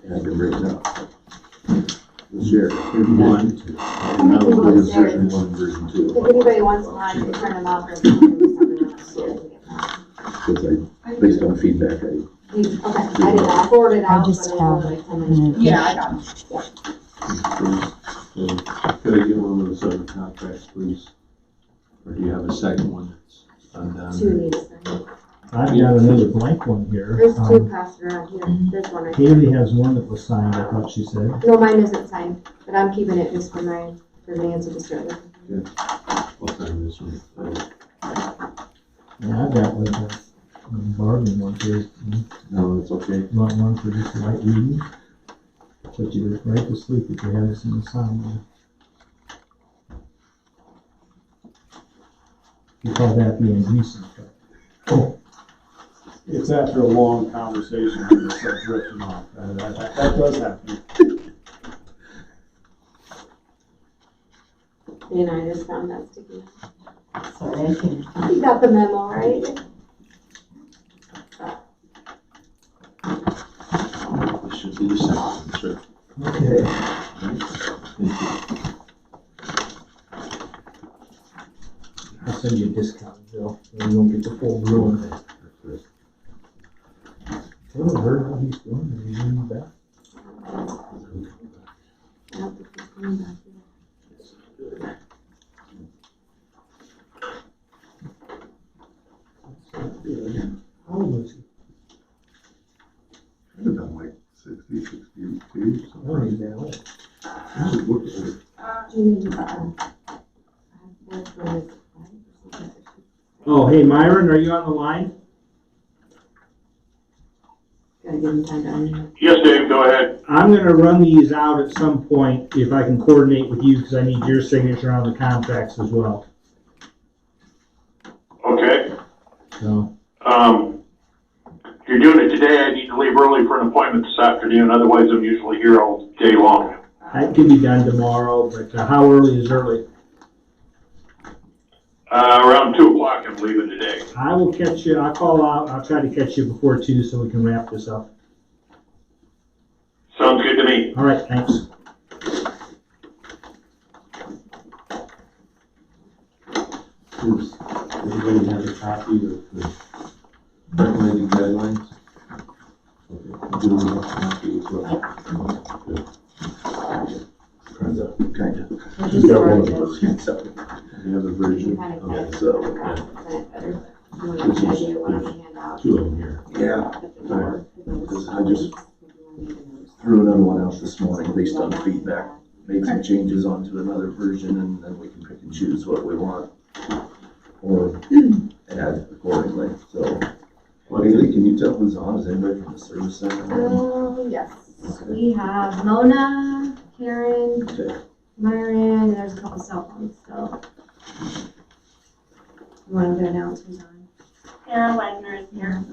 And I've been written up. We'll share. One, There's version 1, version 2. If anybody wants them, I can print them out or something. Because based on feedback, Okay, I did not forward it out. I just but have will it. come in. Yeah, I got it. could I get one of those other contracts, please? Or do you have a second one that's undone? 2 need to sign. I've got another blank one here. There's two passed around here. There's one right here. Haley has one that was signed, I thought she said. No, mine isn't signed, but I'm keeping it just for Nancy to start with. What time is it? Yeah, I've got like a bargain one here. No, it's okay. You want one for just light reading? Put you right to sleep if you haven't seen the sound. You call that being decent. Oh, it's after a long conversation and it's like drifting off. That does happen. And I just found that sticky. Sorry, I can't. You got the memo, right? This should be the second, sir. Okay. Thank you. I'll send you a discount bill, and you won't get the full bill. Haven't heard how he's doing, are you doing back? I don't think he's coming back yet. How old is he? I'd have been like 60, 62, something. Oh, he's that old. He just looks like Do you need to, I have work for his, right? Oh, hey, Myron, are you on the line? Gotta give him time to unmute. Yes, Dave, go ahead. I'm gonna run these out at some point, if I can coordinate with you, because I need your signature on the contracts as well, Okay. so. If you're doing it today, I need to leave early for an appointment this afternoon, otherwise I'm usually here all day long. That can be done tomorrow, but how early is early? Around 2 o'clock I'm leaving today. I will catch you, I'll call out, I'll try to catch you before 2 so we can wrap this up. Sounds good to me. All right, thanks. Does everybody have a copy of the recommended guidelines? Okay. Do we have a copy as well? Good. Kind of. Just got one of those. So, You have a version? Kind of, Okay. so, Senate better. You want to idea what I'm gonna hand out. Two of them here. yeah, At the door. Because I just threw another one out this morning based on feedback. Made some changes onto another version and then we can pick and choose what we want. Or add accordingly, so. Haley, can you tell who's on? Is anybody from the service center? Oh, yes. We have Mona, Karen, Okay. Myron, and there's a couple cell phones, so. You want to announce who's on? Karen Wagner is here.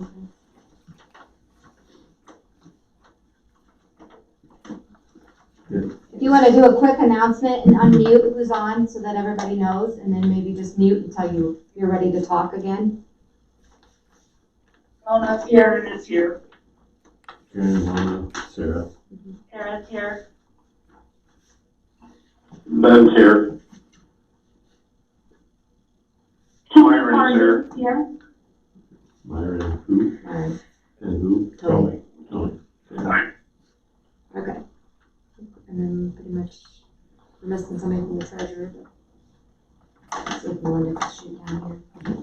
If you want to do a quick announcement and unmute who's on so that everybody knows, and then maybe just mute until you're ready to talk again. Mona's here. Karen is here. Karen, Mona, Sarah. Karen's here. Ben's here. Myron's here. Here. Myron and who? Myron. And who? Tony. Tony. Okay. And then pretty much, we're missing somebody from the treasurer, but let's see if Melinda can shoot down here.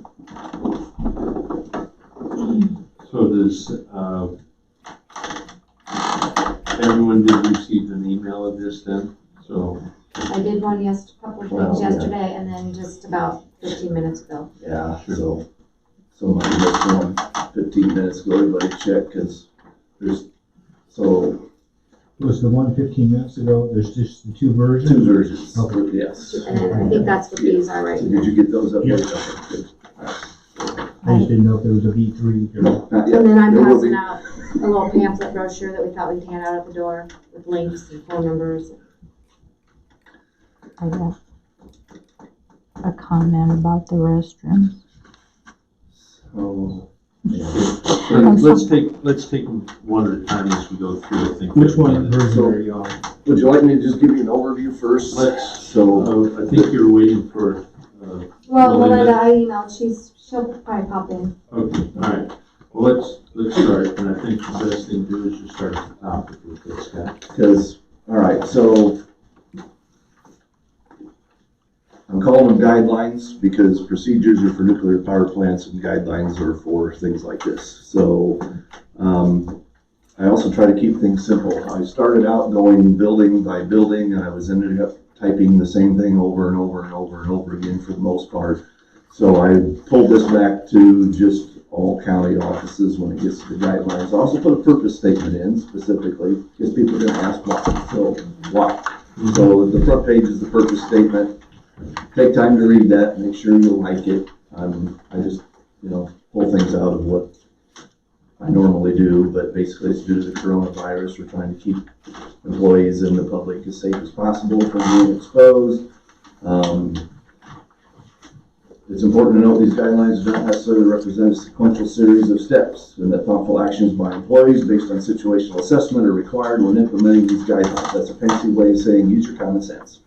So does, everyone did receive an email of this then? So, I did one couple of Well, things yeah. yesterday, and then just about 15 minutes ago. Yeah, so somebody missed one 15 minutes ago, everybody check, cause there's, so Was the one 15 minutes ago, there's just the two versions? two versions, Okay. yes. And then I think that's what these are right So now. did you get those up? Yep. Okay, good. I just didn't know if there was a V3 or. No, not yet. And then I'm There will passing be. out a little pamphlet brochure that we thought we'd hand out at the door with links and phone numbers. I got a comment about the restrooms. So, let's take them one at a time as we go through, I think. Which one version are you on? would you like me to just give you an overview first? Let's, So, I think you're waiting for, Well, Melinda. Melinda, I emailed, she'll probably pop in. okay, all right. Well, let's start, and I think the best thing to do is just start at the topic with this guy. because, all right, so I'm calling them guidelines because procedures are for nuclear power plants and guidelines are for things like this. So I also try to keep things simple. I started out going building by building, and I was ended up typing the same thing over and over and over and over again for the most part. So I pulled this back to just all county offices when it gets to the guidelines. I also put a purpose statement in specifically because people are going to ask why. So why? So the front page is the purpose statement. Take time to read that, make sure you like it. I just, pull things out of what I normally do, but basically it's due to the coronavirus. We're trying to keep employees and the public as safe as possible from being exposed. It's important to note these guidelines do not necessarily represent a sequential series of steps, and that thoughtful actions by employees based on situational assessment are required when implementing these guidelines. That's a fancy way of saying use your common sense.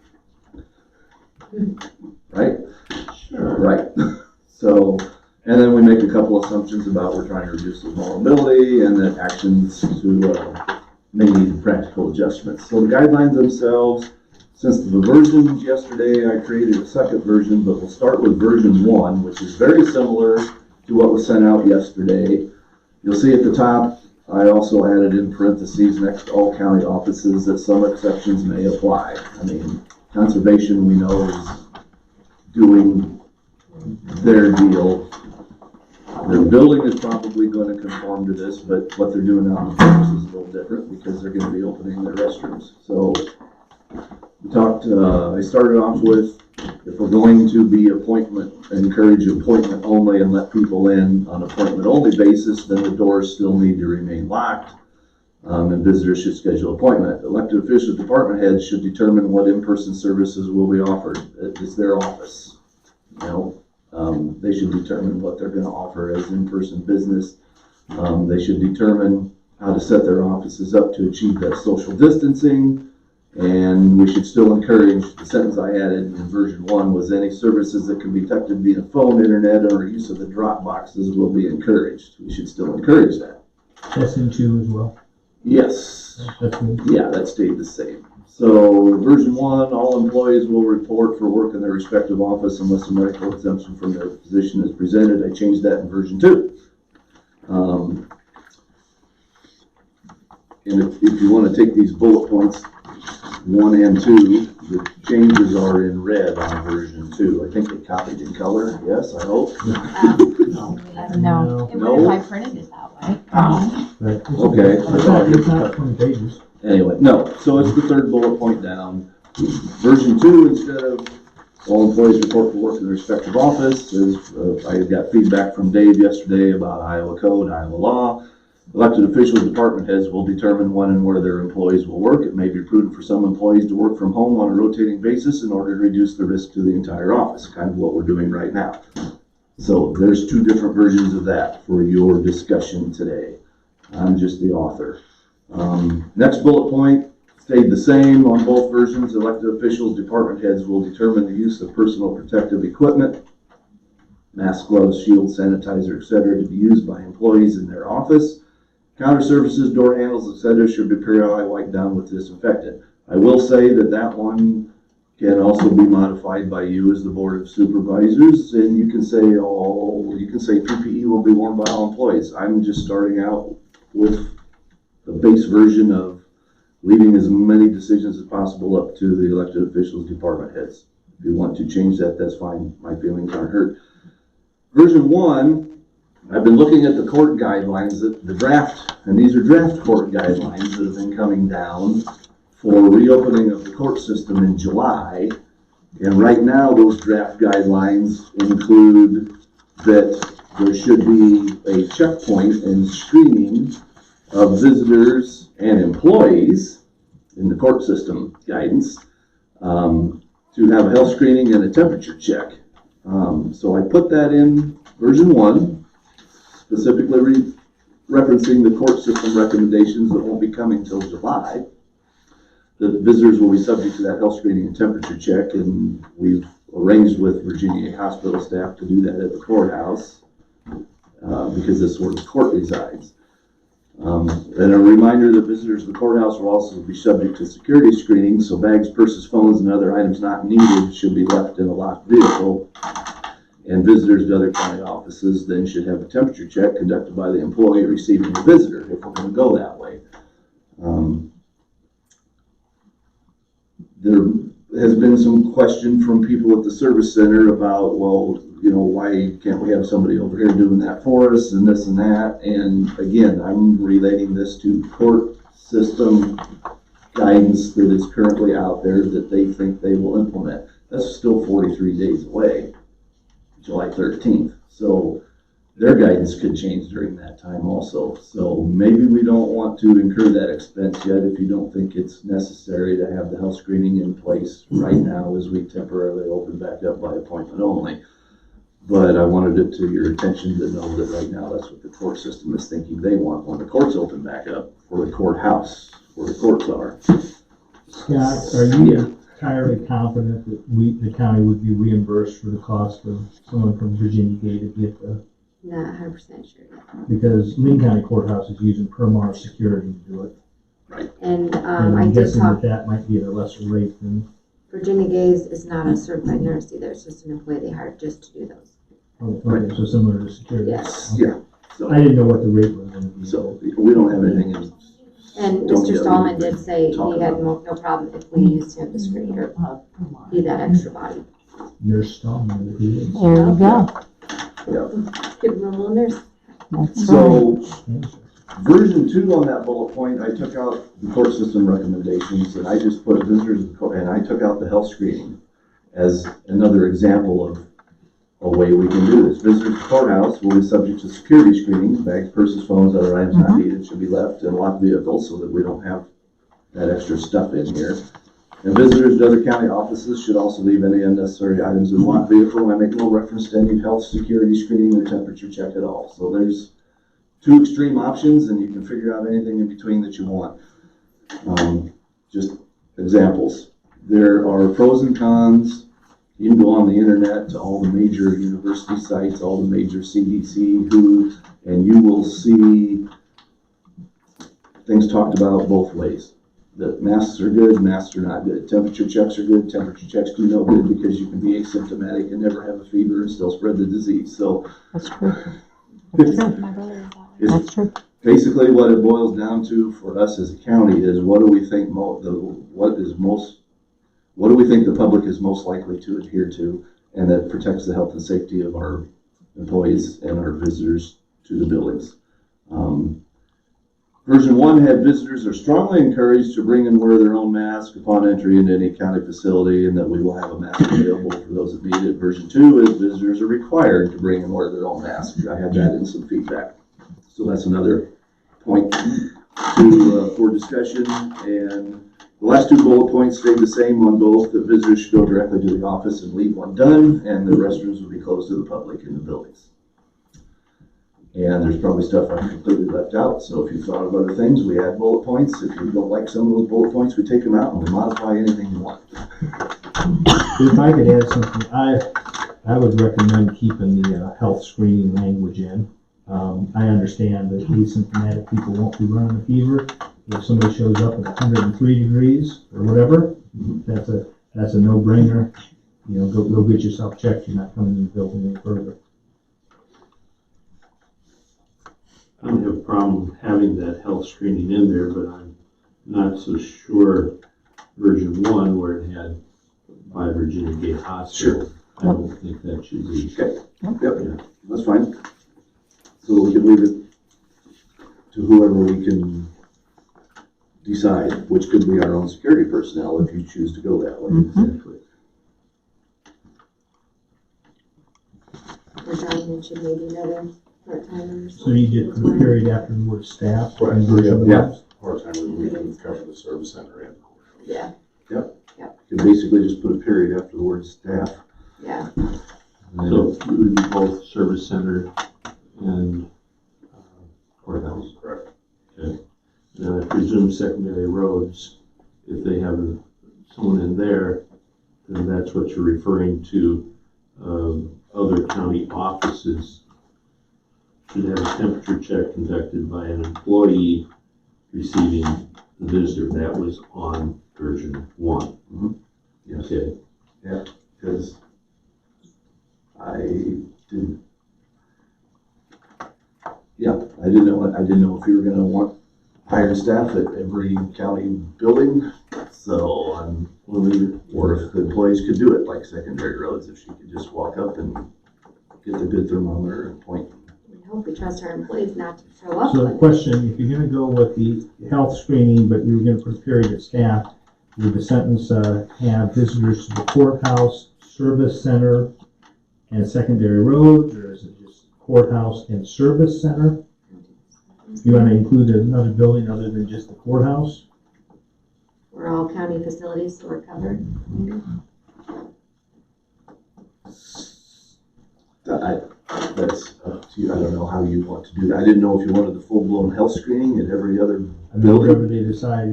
Right? Sure. Right. So, and then we make a couple assumptions about we're trying to reduce the vulnerability and that actions to may need practical adjustments. So the guidelines themselves, since the versions yesterday, I created a second version, but we'll start with version 1, which is very similar to what was sent out yesterday. You'll see at the top, I also added in parentheses next to all county offices that some exceptions may apply. I mean, conservation we know is doing their deal. Their building is probably going to conform to this, but what they're doing out in the parks is a little different because they're going to be opening their restrooms. So we talked, I started off with, if we're going to be encourage appointment only and let people in on appointment only basis, then the doors still need to remain locked. And visitors should schedule appointment. Elected officials, department heads should determine what in-person services will be offered. It's their office. They should determine what they're going to offer as in-person business. They should determine how to set their offices up to achieve that social distancing. And we should still encourage, the sentence I added in version 1 was any services that can be conducted via phone, internet, or use of the drop boxes will be encouraged. We should still encourage that. That's in 2 as well. Yes. Yeah, that stayed the same. So version 1, all employees will report for work in their respective office unless a medical exemption from their position is presented. I changed that in version 2. And if you want to take these bullet points, 1 and 2, the changes are in red on version 2. I think they copied in color. Yes, I hope. No. It would if I printed it that way. Okay. It's not 20 pages. Anyway, no. So it's the third bullet point down. Version 2, instead of all employees report for work in their respective office, I got feedback from Dave yesterday about Iowa code, Iowa law. Elected officials, department heads will determine when and where their employees will work. It may be prudent for some employees to work from home on a rotating basis in order to reduce the risk to the entire office, kind of what we're doing right now. So there's 2 different versions of that for your discussion today. I'm just the author. Next bullet point stayed the same on both versions. Elected officials, department heads will determine the use of personal protective equipment, masks, gloves, shields, sanitizer, etc., to be used by employees in their office. Counter surfaces, door handles, etc., should be periodically wiped down with disinfectant. I will say that one can also be modified by you as the Board of Supervisors, and you can say, PPE will be worn by all employees. I'm just starting out with the base version of leaving as many decisions as possible up to the elected officials, department heads. If you want to change that, that's fine. My feelings aren't hurt. Version 1, I've been looking at the court guidelines, the draft, and these are draft court guidelines that have been coming down for reopening of the court system in July. And right now, those draft guidelines include that there should be a checkpoint and screening of visitors and employees in the court system guidance to have a health screening and a temperature check. So I put that in version 1, specifically referencing the court system recommendations that won't be coming till July. The visitors will be subject to that health screening and temperature check, and we've arranged with Virginia hospital staff to do that at the courthouse because this is where the court resides. And a reminder that visitors to the courthouse will also be subject to security screening, so bags, purses, phones, and other items not needed should be left in a locked vehicle. And visitors to other county offices then should have a temperature check conducted by the employee receiving the visitor, if we're going to go that way. There has been some question from people at the service center about, well, you know, why can't we have somebody over here doing that for us and this and that? And again, I'm relating this to court system guidance that is currently out there that they think they will implement. That's still 43 days away, July 13th. So their guidance could change during that time also. So maybe we don't want to incur that expense yet if you don't think it's necessary to have the health screening in place right now as we temporarily open back up by appointment only. But I wanted it to your attention to know that right now that's what the court system is thinking they want when the courts open back up for the courthouse, where the courts are. Scott, are you entirely confident that the county would be reimbursed for the cost of someone from Virginia Gay to get the? Not 100% sure yet. Because Linn County Courthouse is using Permar security to do it. Right. And And I I'm did guessing talk, that might be at a lesser rate than, Virginia Gaze is not a certified nurse either, it's just an employee they hired just to do those. okay, so similar to security. Yes. Okay. Yeah. So, I didn't know what the rate was going to be. so we don't have anything in. And Don't Mr. get Stallman it. did say Talk he had about no problem if we used him to screen or be that extra body. Nurse Stallman, if he is. There you go. Give him a little nurse. That's right. So, version 2 on that bullet point, I took out the court system recommendations and I just put visitors to the court, and I took out the health screening as another example of a way we can do this. Visitors to the courthouse will be subject to security screenings. Bags, purses, phones, other items not needed should be left in locked vehicles so that we don't have that extra stuff in here. And visitors to other county offices should also leave any unnecessary items in locked vehicle. I make no reference to any health security screening or temperature check at all. So there's 2 extreme options and you can figure out anything in between that you want. Just examples. There are pros and cons. You can go on the internet to all the major university sites, all the major CDC, WHO, and you will see things talked about both ways. That masks are good, masks are not good. Temperature checks are good, temperature checks do no good because you can be asymptomatic and never have a fever and still spread the disease. So That's true. That's true. That's true. basically what it boils down to for us as a county is what do we think what do we think the public is most likely to adhere to, and that protects the health and safety of our employees and our visitors to the buildings. Version 1 had visitors are strongly encouraged to bring and wear their own mask upon entry into any county facility, and that we will have a mask available for those that need it. Version 2 is visitors are required to bring and wear their own mask. I had that in some feedback. So that's another point for discussion. And the last 2 bullet points stayed the same on both. The visitors should go directly to the office and leave when done, and the restrooms will be closed to the public in the buildings. And there's probably stuff I completely left out, so if you thought of other things, we add bullet points. If you don't like some of those bullet points, we take them out and we modify anything you want. If I could add something, I would recommend keeping the health screening language in. I understand that asymptomatic people won't be running a fever. If somebody shows up at 103 degrees or whatever, that's a no-brainer. You know, go get yourself checked. You're not coming in the building any further. I don't have a problem having that health screening in there, but I'm not so sure version 1 where it had by Virginia Gay Hospital. Sure. I don't think that should be. Okay. Yep. That's fine. So we can leave it to whoever we can decide, which could be our own security personnel if you choose to go that way. Exactly. Or John mentioned maybe another part-timer. So you get the period after the word staff. Right. and version Yeah. one. Part-time, we can cover the service center and. Yeah, You can basically just put a period after the word staff. yeah. So it would be both service center and courthouse. Correct. Okay. And I presume secondary roads, if they have someone in there, then that's what you're referring to, other county offices. should have a temperature check conducted by an employee receiving the visitor. That was on version 1. Yes. Okay. Because I didn't. Yeah, I didn't know if you were gonna want hired staff at every county building, so I'm wondering, or if the employees could do it like secondary roads, if she could just walk up and get the good thermometer and point. We hope we trust our employees not to show up. So the question, if you're gonna go with the health screening, but you're gonna put a period at staff, would the sentence, have visitors to the courthouse, service center, and secondary roads, or is it just courthouse and service center? You wanna include another building other than just the courthouse? We're all county facilities, so we're covered. That's up to you. I don't know how you want to do that. I didn't know if you wanted the full-blown health screening at every other I mean, whatever building. they decide,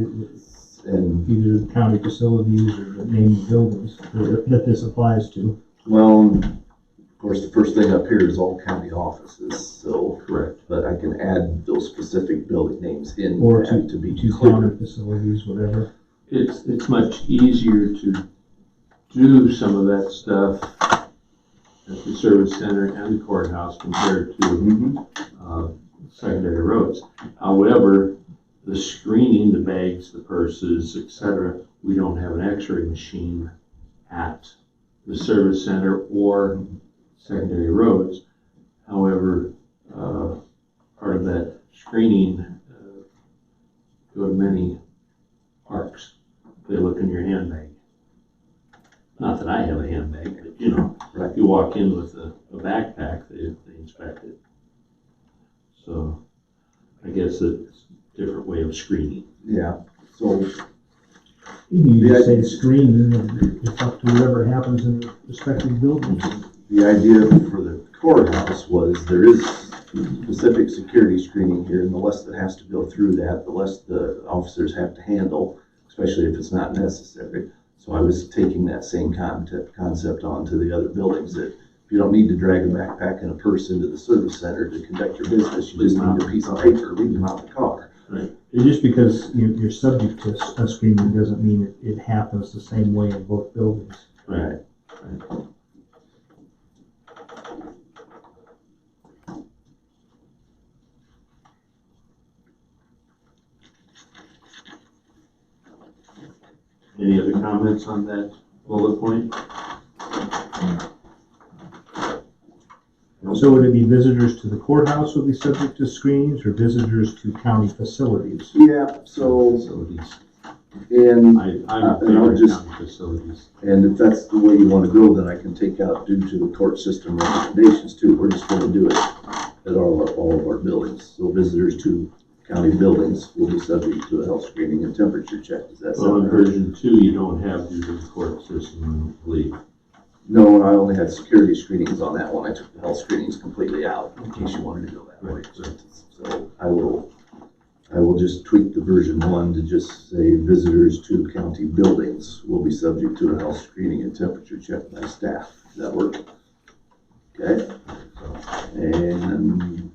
And, either the county facilities or the main buildings that this applies to. well, of course, the first thing up here is all county offices, so. Correct. But I can add those specific building names in Or that to be to clear. county facilities, whatever. It's much easier to do some of that stuff at the service center and the courthouse compared to Mhm. secondary roads. However, the screening, the bags, the purses, etc., we don't have an x-ray machine at the service center or secondary roads. However, part of that screening, go to many parks. They look in your handbag. Not that I have a handbag, but you know, Right. if you walk in with a backpack, they inspect it. So I guess it's a different way of screening. Yeah, so, You can The just say idea- screening, and it's up to whatever happens in the respective buildings. the idea for the courthouse was there is specific security screening here, and the less that has to go through that, the less the officers have to handle, especially if it's not necessary. So I was taking that same concept on to the other buildings, that if you don't need to drag a backpack and a purse into the service center to conduct your business, you just need a piece of paper, leave them out the car. Right. And just because you're subject to a screening doesn't mean it happens the same way in both buildings. Right. Any other comments on that bullet point? So would it be visitors to the courthouse will be subject to screenings, or visitors to county facilities? Yeah, so, Facilities. and, I'm in and I'll favor of just- county facilities. and if that's the way you wanna go, then I can take out due to the court system recommendations too. We're just gonna do it at all of our buildings. So visitors to county buildings will be subject to a health screening and temperature check. Does that Well, in sound right? version 2, you don't have due to the court system, I don't believe. No, I only had security screenings on that one. I took the health screenings completely out in case you wanted to go that way. So I will just tweak the version 1 to just say visitors to county buildings will be subject to a health screening and temperature check by staff. Does that work? Okay. And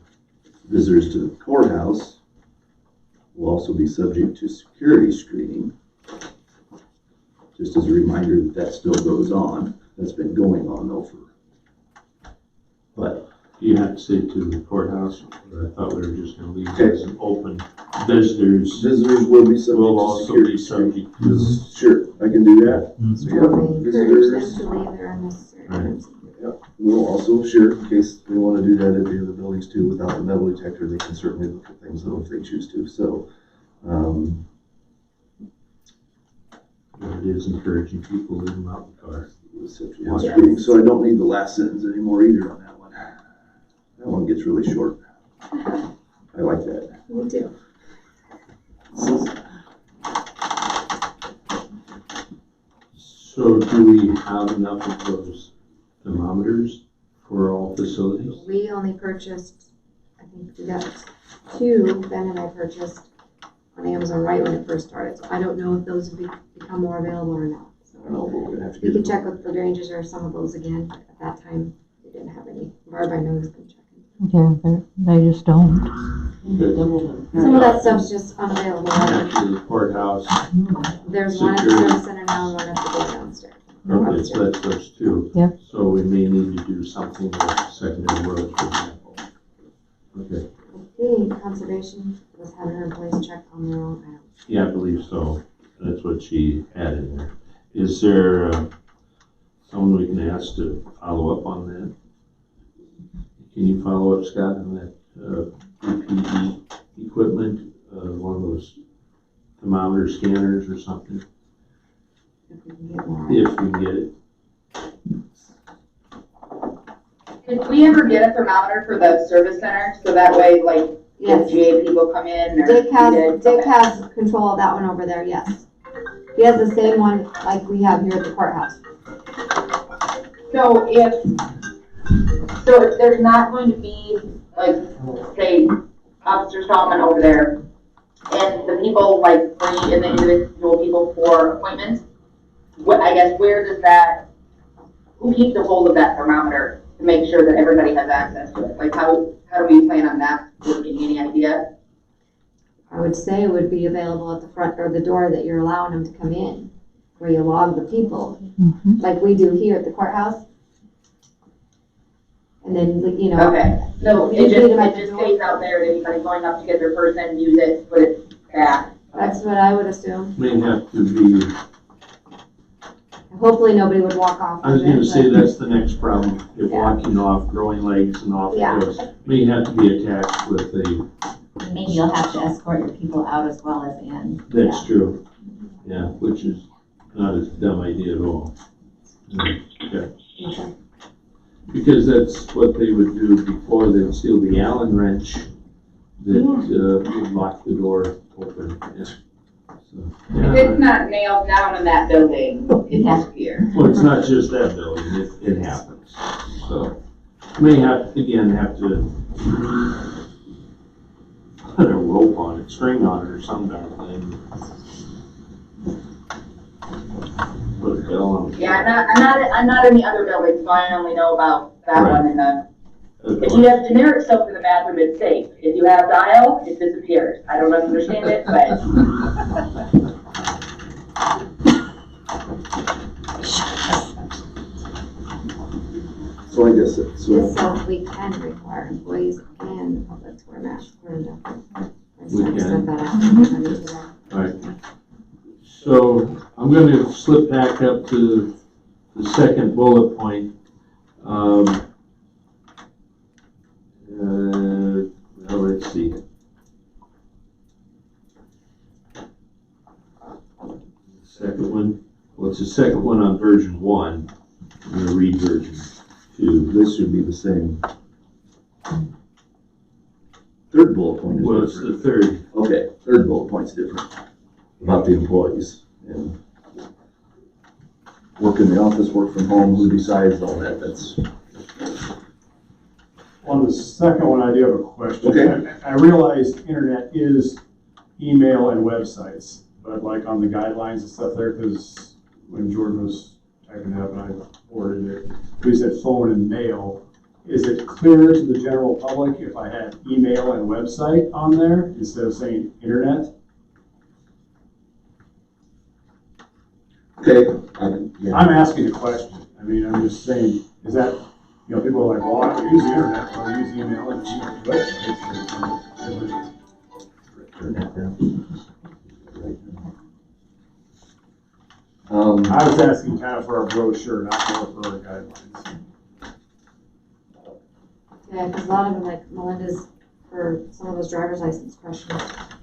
visitors to the courthouse will also be subject to security screening. Just as a reminder that that still goes on. That's been going on though but You have to say to the courthouse, or I thought we were just gonna leave it as an open. Visitors visitors will be subject will to also security be screening. subject to. Sure, I can do that. So, Or we yeah, encourage visitors, them to leave their unnecessary Right. items. we'll also, sure, in case they wanna do that at the other buildings too, without the metal detector, they can certainly look at things though if they choose to, so. It is encouraging people to leave them out in the car. Screening, so I don't need the last sentence anymore either on that one. That one gets really short. I like that. Me too. So do we have enough of those thermometers for all facilities? We only purchased, I think we got 2, Ben and I purchased on Amazon right when it first started. So I don't know if those have become more available or not. I don't know, but we're gonna have to We get. could check with the Rangers or some of those again. At that time, we didn't have any. Barb, I know, has been checking. Yeah, they just don't. Some of that stuff's just unavailable. Back to the courthouse. There's one at the service center now and one at the door downstairs. Okay, so that's those two. Yep. So we may need to do something with secondary roads, for example. Okay, I think conservation was having her employees check on their own. I don't. yeah, I believe so. That's what she had in there. Is there someone we can ask to follow up on that? Can you follow up, Scott, on that PPE equipment, one of those thermometer scanners or something? If we can get more. If we can get it. Did we ever get a thermometer for the service center, so that way, like, Yes. if GA people come in or? Dick did? has control of that one over there, yes. He has the same one like we have here at the courthouse. So if there's not going to be, like, say, Officer Stallman over there, and the people, like, free and the individual people for appointments, I guess, where does that, who keeps a hold of that thermometer to make sure that everybody has access to it? Like, how do we plan on that working? Any idea? I would say it would be available at the front or the door that you're allowing them to come in, where you log the people, like we do here at the courthouse. And then, you know. Okay, so You it leave them at the just door. stays out there, and anybody going up to get their person, use it, put it back. That's what I would assume. May have to be, Hopefully nobody would walk off. I was of it, gonna say but- that's the next problem, if Yeah. walking off, growing legs and off Yeah. those. May have to be attached with a, Maybe you'll have to escort your people out as well as in. that's true. Yeah, which is not a dumb idea at all. Okay. Okay. Because that's what they would do before, they'd steal the Allen wrench that would lock the door open. Yeah. So, If yeah. it's not nailed down in that building, it disappears. Well, it's not just that building, it happens. So, may have, again, have to put a rope on it, string on it or some kind of thing. Put a bell on it. Yeah, I'm not in the other building, so I only know about that Right. one and the. Okay. If you have generic soap in the bathroom, it's safe. If you have dial, it disappears. I don't understand it, but. So I guess it's, Just so we can require employees and the public to wear masks. We can. Send that out. Alright. So, I'm gonna slip back up to the second bullet point. Well, let's see. Second one, well, it's the second one on version 1. I'm gonna read version 2. this should be the same. Third bullet point is Well, it's different. the third. Okay, third bullet point's different, about the employees, and work in the office, work from home, who decides all that, that's, On the second one, I do have a question. Okay. I realize internet is email and websites, but like on the guidelines and stuff there, because when Jordan was typing it up and I forwarded it, we said phone and mail. Is it clear to the general public if I had email and website on there instead of saying internet? okay, yeah. I'm asking a question. I mean, I'm just saying, is that, you know, people are like, well, I don't use the internet, so I use email and websites. Turn that down. I was asking kind of for a brochure, not more for our guidelines. Yeah, because a lot of them, like Melinda's, for some of those driver's license questions,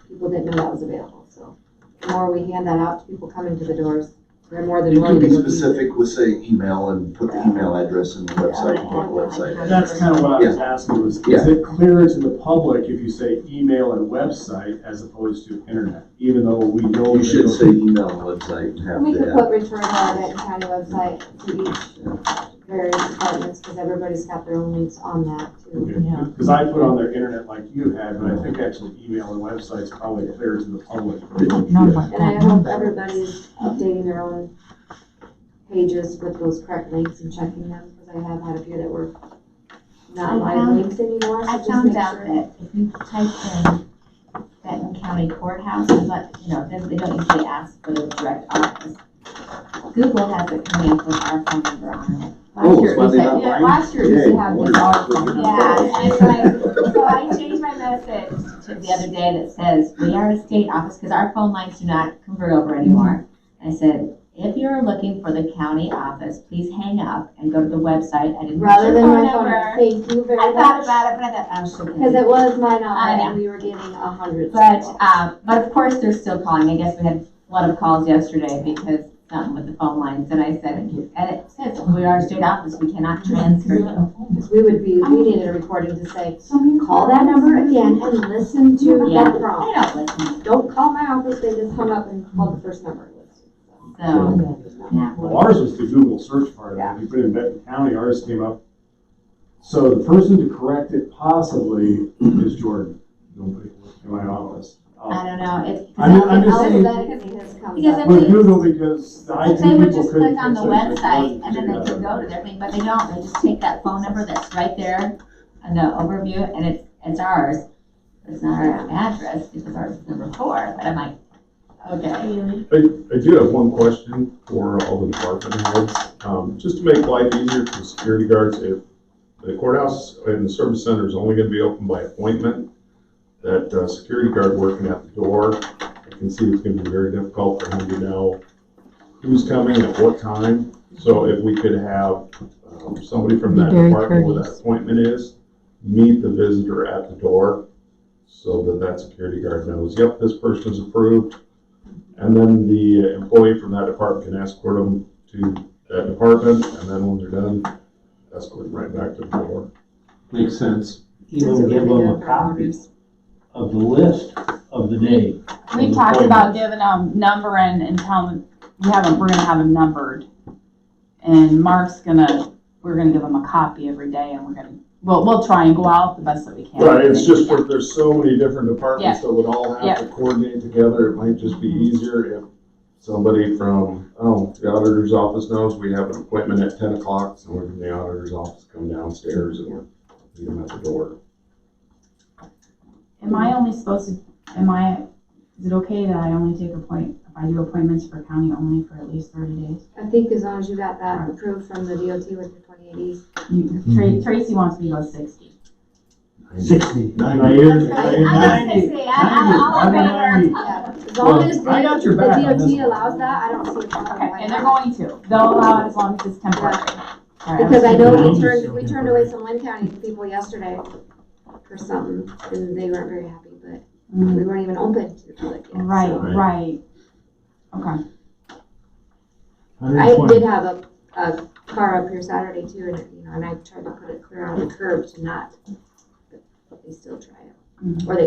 people didn't know that was available, so. The more we hand that out to people coming to the doors, they're more than You can willing be to go. specific with saying email and put the email address in the website, and put the website. That's kind of what I was asking was, is it clear to the public if you say email and website as opposed to internet? Even though we know. You should say email and website and have We could that. put return to our Benton County website to each various departments, because everybody's got their own links on that too. Because I put on their internet like you had, but I think actually email and website's probably clear to the public. And I hope everybody's updating their own pages with those correct links and checking them, because I have had a few that were not live links anymore, so I just found make out sure. that if you type in Benton County Courthouse, but, they don't usually ask for the direct office. Google has it coming up with our phone number on it. Oh, it's Monday Night Live? Last year it used to have Yeah, just our I phone wondered number. if Yeah, and so I changed my message to the other day that says, we are a state office, because our phone lines do not convert over anymore. I said, if you're looking for the county office, please hang up and go to the website. I didn't put Rather your than phone my phone number. number, thank you very I much. thought about it, but I thought, I'm so Because it was mine on I it, know. and we were getting 100. But of course, they're still calling. I guess we had a lot of calls yesterday because something with the phone lines. And I said, and it says, we are a state office, we cannot transfer you. Because we needed a recording to say, call that number again and listen to Yeah, that prompt. I don't listen. Don't call my office, they just hung up and called the first number. So, yeah. Well, ours was the Google search part. If you put in Benton County, ours came up. So the person to correct it possibly is Jordan, nobody in my office. I don't know. It's I'm just saying, Alphabetically has come Because up. if with they- Google, because the IT if they would people just couldn't click on the fix it, website and then they yeah. could go to their thing, but they don't. They just take that phone number that's right there in the overview and it's ours. It's not our address because ours is number 4. But I'm like, okay. I do have one question for all the department heads. Just to make life easier for security guards, if the courthouse and the service center is only gonna be open by appointment, that security guard working at the door, I can see it's gonna be very difficult for him to know who's coming at what time. So if we could have somebody from that Very department where that courteous. appointment is, meet the visitor at the door, so that security guard knows, yep, this person is approved. And then the employee from that department can escort them to that department, and then when they're done, escort them right back to the door. Makes sense. Even give them a copy of the list of the day. We talked about giving them number and telling them, we're gonna have them numbered. And we're gonna give them a copy every day and we'll try and go out the best that we can. Right, it's just that there's so many different departments Yeah. that would all have Yeah. to coordinate together. It might just be easier if somebody from, the auditor's office knows we have an appointment at 10 o'clock, someone from the auditor's office come downstairs and meet them at the door. Is it okay that I only take if I do appointments for county only for at least 30 days? I think as long as you got that approved from the DOT with the 2080s. Tracy wants me to go 60. 60. I was gonna say, I'll pay her. Yeah, as long as I got your the back on this DOT allows that, I don't see a problem. Okay, with and they're that. going to. They'll allow it as long as it's temporary. All right, Because I know Yeah. we turned away some Lynn County people yesterday for something, and they weren't very happy, but we weren't even open to the public yet. Right, so. right. Okay. I did have a car up here Saturday too, and I tried to put it clear on the curb to not, but they still try it. Or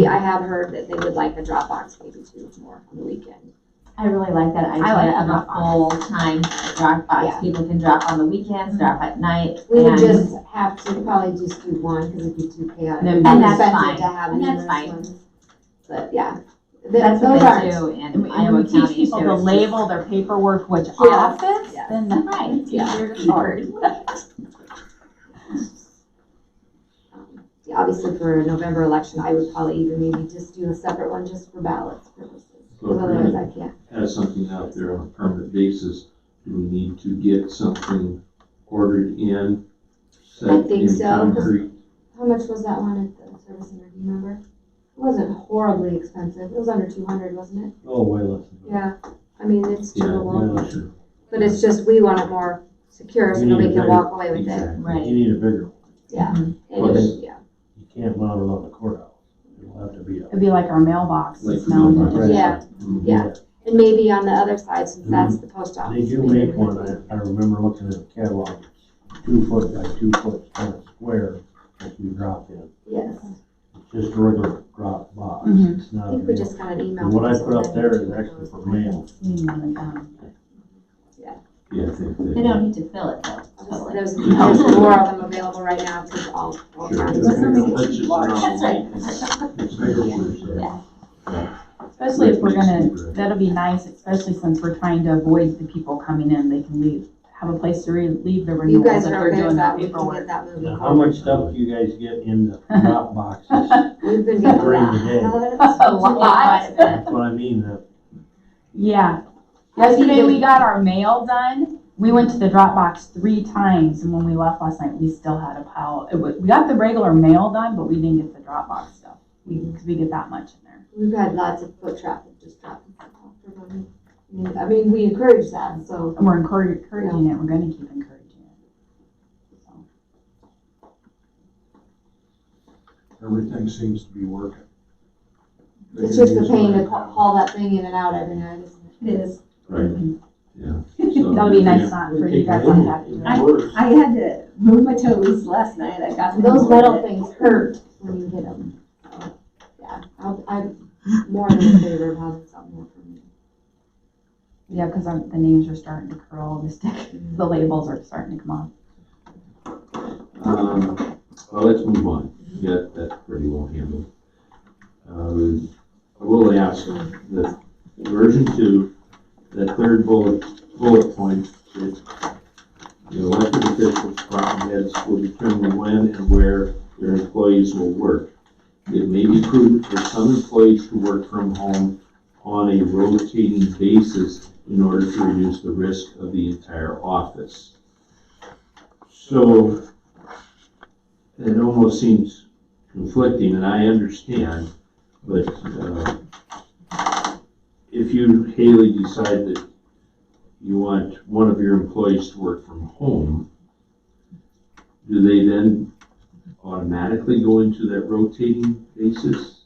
I have heard that they would like a drop box maybe too, more on the weekend. I really like that idea like of a Dropbox. full-time drop box. Yeah. People can drop on the weekends, drop at night. We would and- just have to probably just do one, because it'd be too chaotic. And that's Expensive fine. to have And that's numerous fine. ones. But yeah. That's Those what aren't- they do And in we Iowa teach County. people so to it's just- label their paperwork which Yeah. office, Yeah. then it's Yeah. easier to sort. Yeah, obviously for a November election, I would probably even maybe just do a separate one just for ballots purposes. So if Otherwise we I can't. have something out there on a permanent basis, do we need to get something ordered in, I set think in so. concrete? How much was that one at the service center, do you remember? It wasn't horribly expensive, it was under 200, wasn't it? Oh, way less. than that. Yeah, I mean, it's doable, Yeah, sure. but it's just, we want it more secure so We need nobody a can bigger- walk away with it. Exactly. Right. You need a bigger one. Yeah. And Plus- it- yeah. You can't mount it on the courthouse. It'll have to be up. It'd be like our mailbox. Like It's mounted. mailbox. Yeah, Mhm. yeah, and maybe on the other side, since that's the post office. They do maybe make one, I remember looking at the catalog, 2 foot by 2 foot kind of square that you drop in. Yes, It's just a regular drop box. Mhm. It's I not a think we mail. just got an email. And what I from put up somebody. there is actually for mail. Yeah, I think They don't need to fill it though. Totally. There's more of them available right now, because all Sure. kinds That's of. just That's right. It's bigger ones, so. Yeah. Especially if we're gonna, that'll be nice, especially since we're trying to avoid the people coming in. They can leave, have a place to leave the You renewals guys if are they're okay doing with their that, we can get paperwork. that moving Now, how forward. much stuff do you guys get in the drop boxes? We've been getting during a the day? A lot. That's what I mean, Yeah. Yesterday we got our mail done. We went to the drop box 3 times, and when we left last night, we still had a pile. We got the regular mail done, but we didn't get the drop box stuff. Because we get that much in there. We've had lots of foot traffic just dropping stuff off for money. I mean, we encourage that, so. And we're encouraging it. We're going to keep encouraging it. So. Everything seems to be working. It's just a pain to haul that thing in and out every night, isn't it? It is. Right, yeah. That'll be nice for you guys not to have to do that. I had to move my toes last night. I got Those metal things hurt when you hit them. So, yeah, I'm more in favor of having something more for me. Yeah, because the names are starting to curl. The labels are starting to come off. Well, let's move on. Yeah, that's pretty well handled. I will ask that version 2, that third bullet point, is the elected officials, department heads will determine when and where their employees will work. It may be prudent for some employees to work from home on a rotating basis in order to reduce the risk of the entire office. So it almost seems conflicting, and I understand, but if you, Haley, decide that you want one of your employees to work from home, do they then automatically go into that rotating basis?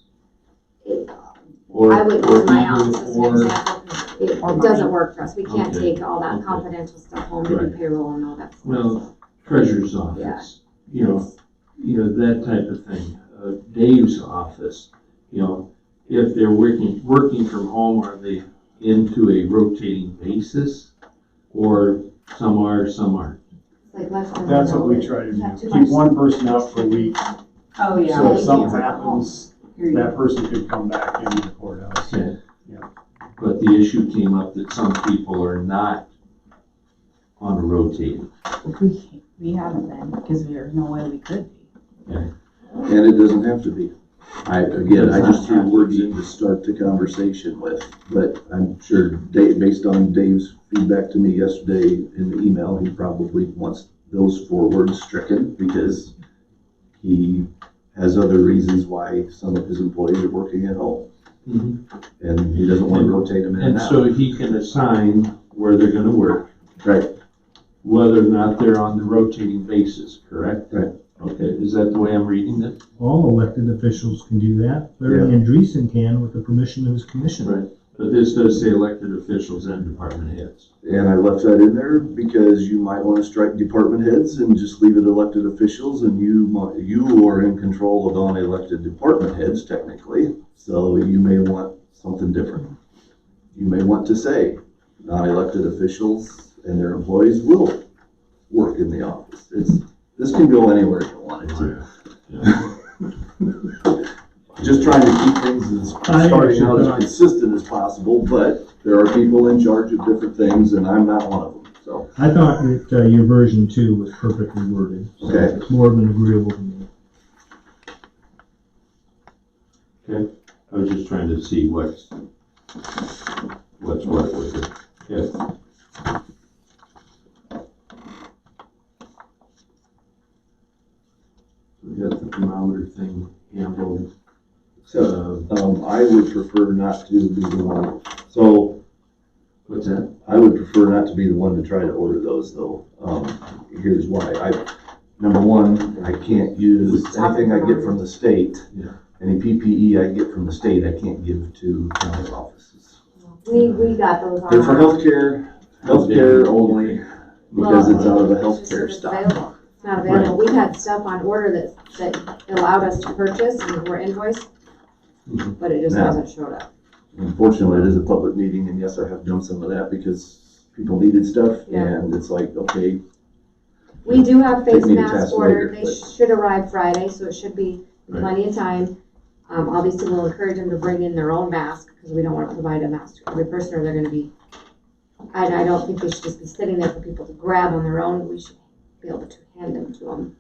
I would use my office as an or- example, because it doesn't work for us. We can't Okay. take all that Okay. confidential stuff home to do Right. payroll and all that stuff. Well, treasurer's office, you know, that type of thing. Dave's office, if they're working from home, are they into a rotating basis? Or some are, some aren't? It's like less than That's what we one try to Not do, too keep much. one person out for a week, Oh, yeah. so if you something can't work from home. happens, that person could come back into the courthouse. Okay. Yeah. But the issue came up that some people are not on a rotating. We haven't been because there's no way we could be. And it doesn't have to be. I just threw words in to start the conversation with, but I'm sure Dave, based on Dave's feedback to me yesterday in the email, he probably wants those 4 words stricken because he has other reasons why some of his employees are working at home. And he doesn't want to rotate them in and And out. so he can assign where they're gonna work. Right. Whether or not they're on the rotating basis, correct? Right. Okay, is that the way I'm reading it? All elected officials can do that. Larry Andreessen can with the permission of his commission. Right. But this does say elected officials and department heads. And I left that in there because you might want to strike department heads and just leave it elected officials, and you are in control of unelected department heads technically, so you may want something different. You may want to say non-elected officials and their employees will work in the office. This can go anywhere you want it to. Just trying to keep things starting out as consistent as possible, but there are people in charge of different things, and I'm not one of them, so. I thought that your version 2 was perfectly worded. So Okay. it's more than agreeable to me. Okay, I was just trying to see what's what with it. Okay. We got the thermometer thing handled. So, I would prefer not to be the one, so. What's that? I would prefer not to be the one to try to order those though. Here's why. Number one, I can't use anything I get from the state. Yeah. Any PPE I get from the state, I can't give to county offices. We got those on. They're for our- healthcare only, because it's out of the healthcare It's stuff. available. It's not available. We've had stuff on order that allowed us to purchase and were invoiced, but it just Yeah. hasn't showed up. Unfortunately, it is a public meeting, and yes, I have done some of that because people needed stuff, Yeah. and it's like, okay, We do have face Take me to masks task ordered. later, They but- should arrive Friday, so it should be Right. plenty of time. Obviously, we'll encourage them to bring in their own mask because we don't want to provide a mask to every person or they're going to be I don't think they should just be sitting there for people to grab on their own. We should be able to hand them to them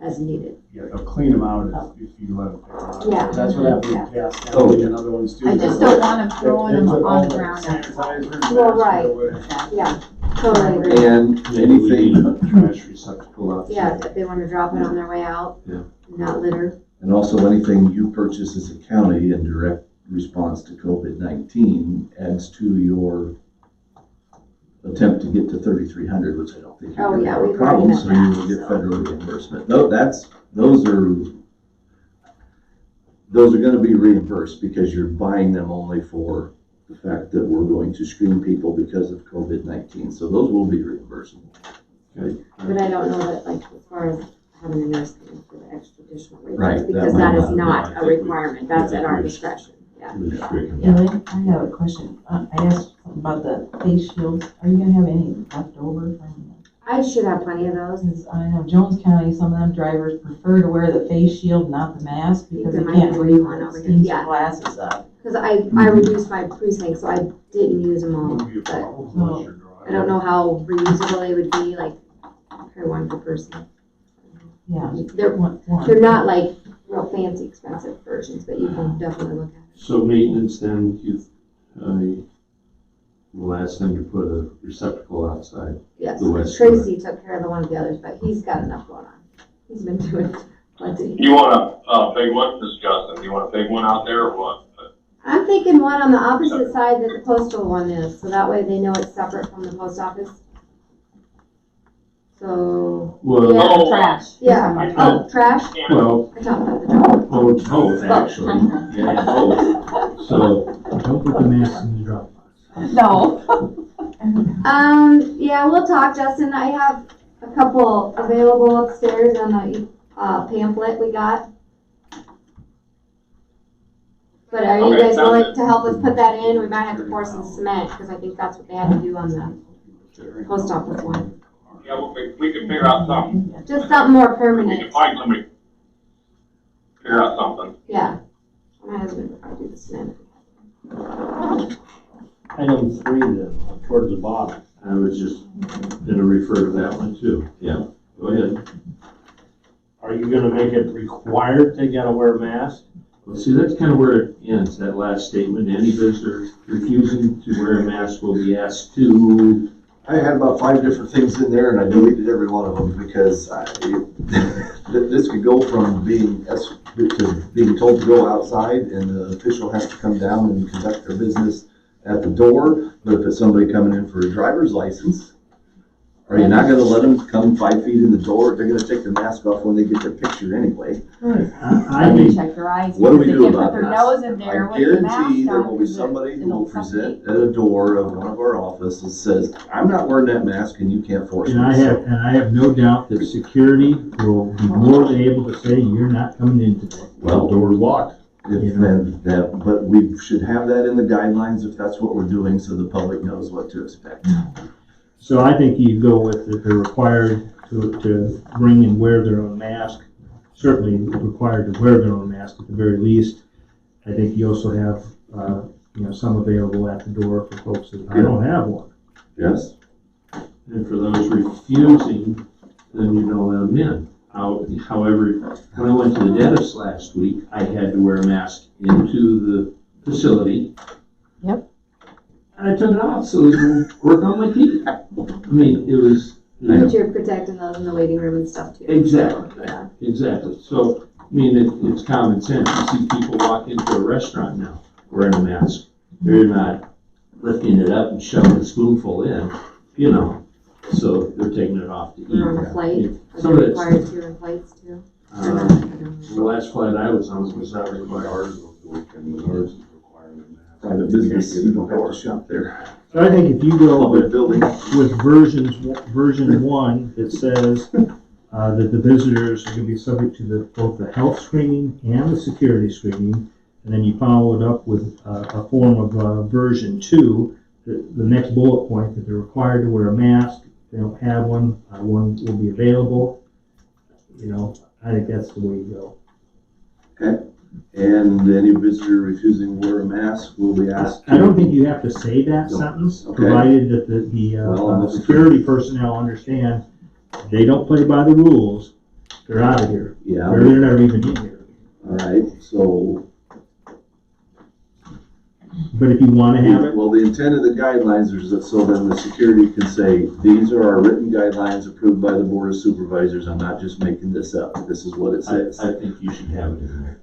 as needed. Yeah, they'll clean them out if you let them pick them out. Yeah. That's what happened Yeah. with gas station and other ones too. I just don't want them throwing They them put all on the the ground. sanitizer, Well, masks right. away. Yeah, totally agree. And Maybe we need anything, a trash receptacle outside. Yeah, if they want to drop it on their way out. Yeah. Not litter. and also anything you purchase as a county in direct response to COVID-19 adds to your attempt to get to 3,300, which I don't think you're Oh, gonna yeah, have a we've already problem, met so you that, will get so. federal reimbursement. No, those are gonna be reimbursed because you're buying them only for the fact that we're going to screen people because of COVID-19, so those will be reimbursable. Okay. But I don't know that, like, as far as having a nurse come in for the extra additional Right, reasons, that because might that is not- not I a think we- requirement. That's I at think our we- discretion, yeah. Julie, I have a question. I asked about the face shields. Are you gonna have any left over from? I should have plenty of those. Because I know Jones County, some of them drivers prefer to wear the face shield, not the mask, because they There might can't be breathe one when over it here. steams Yeah. their glasses up. Because I reduced my precinct, so I didn't use them all. Wouldn't be a But problem unless you're dry. I don't know how reusable they would be, like, for one per person. Yeah. They're not like real fancy expensive versions, but you can definitely look at it. So maintenance then, we'll ask them to put a receptacle outside. Yes, The west Tracy took care of the one of the others, but he's got enough going on. He's been doing plenty. You want a big one? This is Justin. You want a big one out there or what? I'm thinking one on the opposite side that the postal one is, so that way they know it's separate from the post office. So, Well, Yeah. Oh, Trash. yeah, oh, trash? well, I talked about the trash. oh, it's both, actually. Yeah, both. So, Don't put the mask in the drop box. No. Yeah, we'll talk, Justin. I have a couple available upstairs on the pamphlet we got. But are you Okay, guys sounds willing good. to help us put that in? We might have to pour some cement, because I think that's what they had to do on the post office one. Yeah, we can figure out something. Just something more We can permanent, find somebody. Figure out something. yeah. My husband would probably do the cement. Item 3 then, towards the bottom. I was just gonna refer to that one too. Yeah, go ahead. Are you gonna make it required they gotta wear a mask? Well, see, that's kind of where it ends, that last statement. Any visitor refusing to wear a mask will be asked to, I had about 5 different things in there, and I deleted every one of them because this could go from being told to go outside, and the official has to come down and conduct their business at the door. But if it's somebody coming in for a driver's license, are you not gonna let them come 5 feet in the door? They're gonna take their mask off when they get their picture anyway. I Let me think, check their eyes. What do we because do they about put their that? nose in there I with the mask guarantee there on, will be 'cause somebody who it'll will present suffocate. at a door of one of our offices, says, I'm not wearing that mask and you can't force me. and I have no doubt that security will be more than able to say, you're not coming in today. Well, The door's locked. But we should have that in the guidelines if that's what we're doing, so the public knows what to expect. So I think you go with that they're required to bring and wear their own mask, certainly required to wear their own mask at the very least. I think you also have, some available at the door for folks that I don't have one. Yes? and for those refusing, then you don't let them in. However, when I went to the dentist last week, I had to wear a mask into the facility. Yep. And I took it off so it would work on my teeth. I mean, it was. But you're protecting those in the waiting room and stuff too. Exactly. Yeah. Exactly. So, I mean, it's common sense. You see people walk into a restaurant now wearing a mask. They're not lifting it up and shoving a spoonful in, so they're taking it off to eat. Or on a flight, Some are of they it's, required to in flights too? the last flight I was on was not required. Ours was the weekend, was ours is requiring that. Private business, you don't have to shop there. So I think if you go Public building. with version 1, it says that the visitors are going to be subject to both the health screening and the security screening, and then you follow it up with a form of version 2, the next bullet point, that they're required to wear a mask. If they don't have one, one will be available. I think that's the way you go. Okay. And any visitor refusing to wear a mask will be asked. I don't think you have to say that sentence, Okay. provided that the security personnel understand they don't play by the rules, they're out of here. Yeah. Or they're never even in here. All right, so. But if you want to have it, Well, the intent of the guidelines is that so then the security can say, these are our written guidelines approved by the Board of Supervisors. I'm not just making this up. This is what it says. I think you should have it in there.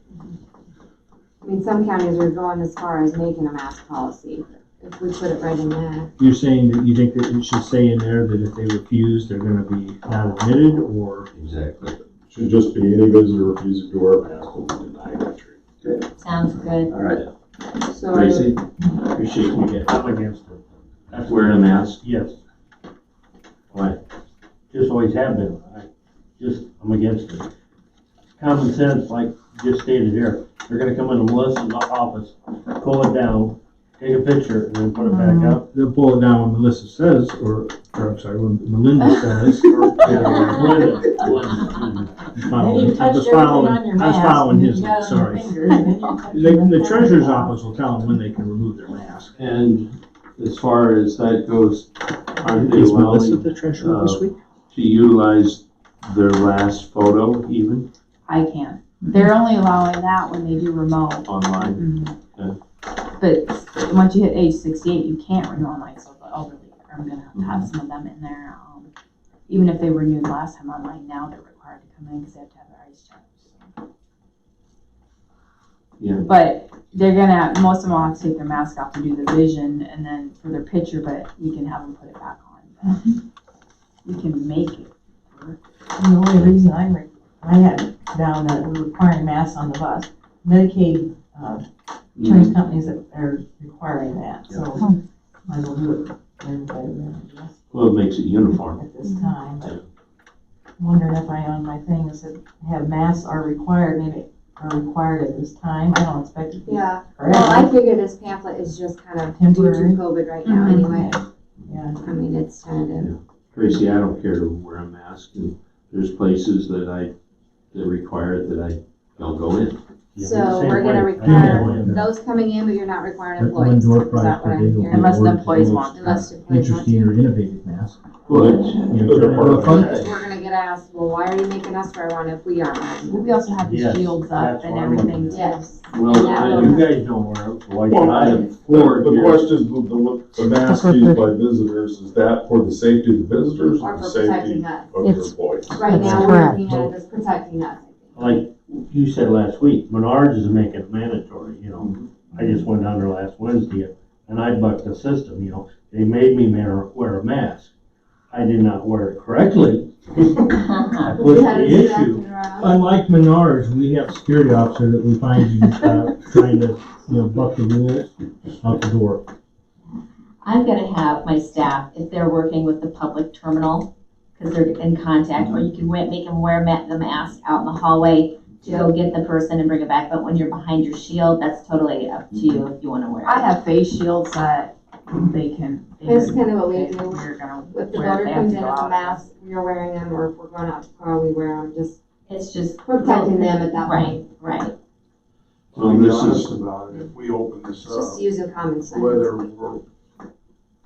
I mean, some counties are going as far as making a mask policy, if we put it right in there. you're saying that you think that it should say in there that if they refuse, they're gonna be not admitted, or? Exactly. Should just be any visitor refusing to wear a mask will be denied entry. Okay, Sounds good. all right. So Tracy? Appreciate you getting, I'm against it. That's Wearing a mask? Yes, Why? just always have been. I'm against it. Common sense, like just stated here, they're gonna come into Melissa's office, pull it down, take a picture, and then put it back up. They'll pull it down when Melissa says, or I'm sorry, when Melinda says. Melinda. I was following his, sorry. The treasurer's office will tell them when they can remove their mask. And as far as that goes, aren't they Is Melissa allowing the treasurer this week? to utilize their last photo even I can't. They're only allowing that when they do remote. online? Mhm. But once you hit age 68, you can't renew online, so the elderly are gonna have some of them in there. Even if they renewed last time online, now they're required to come in because they have to have their eyes checked. Yeah. But they're gonna, most of them will have to take their mask off to do the vision and then for their picture, but we can have them put it back on. But we can make it work. And the only reason I had down that we're requiring masks on the bus, Medicaid, insurance companies that are requiring that, so might as well do it for everybody then, I guess, Well, it makes it uniform. at this time, but I'm wondering if I, on my thing, it said have masks are required, maybe are required at this time, I don't expect it to be Yeah, forever. well, I figure this pamphlet is just kind of due Temporary. to COVID right now anyway. Yeah. I mean, it's tentative. Tracy, I don't care to wear a mask, and there's places that require it that I don't go in. So we're gonna require those coming in, but you're not requiring employees. Is that what I'm hearing? Unless the employees want to. Unless employees want to. Interesting or innovative mask. But, Because we're gonna get asked, well, why are you making us wear one if we aren't? We also have the Yes, shields up that's and what I'm everything. Yes. well, You guys don't wear them, so why should Well, I? The question is, the mask used by visitors, is that for the safety of the visitors Or or the for safety protecting us. of the employees? Right That's now, we're correct. looking at it as protecting us. Like you said last week, Menards is making it mandatory, you know. I just went down there last Wednesday and I bucked the system, you know. They made me wear a mask. I did not wear it correctly. I We pushed had the to staff issue. it around. Unlike Menards, we have a security officer that we find you trying to, buck the rules out the door. I'm gonna have my staff, if they're working with the public terminal, because they're in contact, or you can make them wear the mask out in the hallway to go get the person and bring it back, but when you're behind your shield, that's totally up to you if you wanna wear it. I have face shields that they can. That's kind of what we do. We're gonna If the wear, voter they have comes to in go with a out. mask, we're wearing them, or if we're going out to car, we wear them, just It's just. protecting them at that Right, point. right. To be honest about it, if we open this It's just up, using common sense. whether we're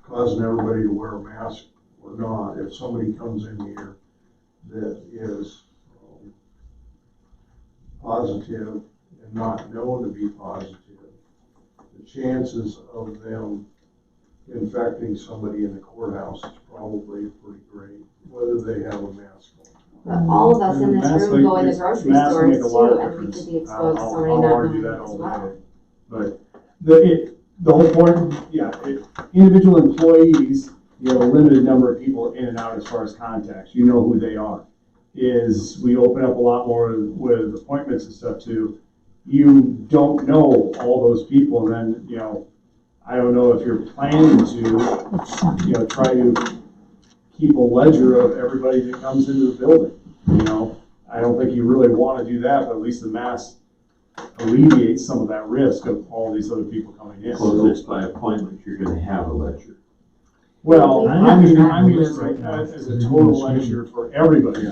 causing everybody to wear a mask or not, if somebody comes in here that is positive and not known to be positive, the chances of them infecting somebody in the courthouse is probably pretty great, whether they have a mask on. But all of us in this Masks room make- go in the grocery masks stores make a lot too, of and we difference. could be exposed to I'll somebody not argue knowing that as all well. day. But the whole point, individual employees, a limited number of people in and out as far as contacts, you know who they are. Is we open up a lot more with appointments and stuff too. You don't know all those people, and then, I don't know if you're planning to, try to keep a ledger of everybody that comes into the building, I don't think you really want to do that, but at least the mask alleviates some of that risk of all these other people coming in. well, if it's by appointment, you're gonna have a ledger. Well, I mean, as right now. as a total ledger for everybody.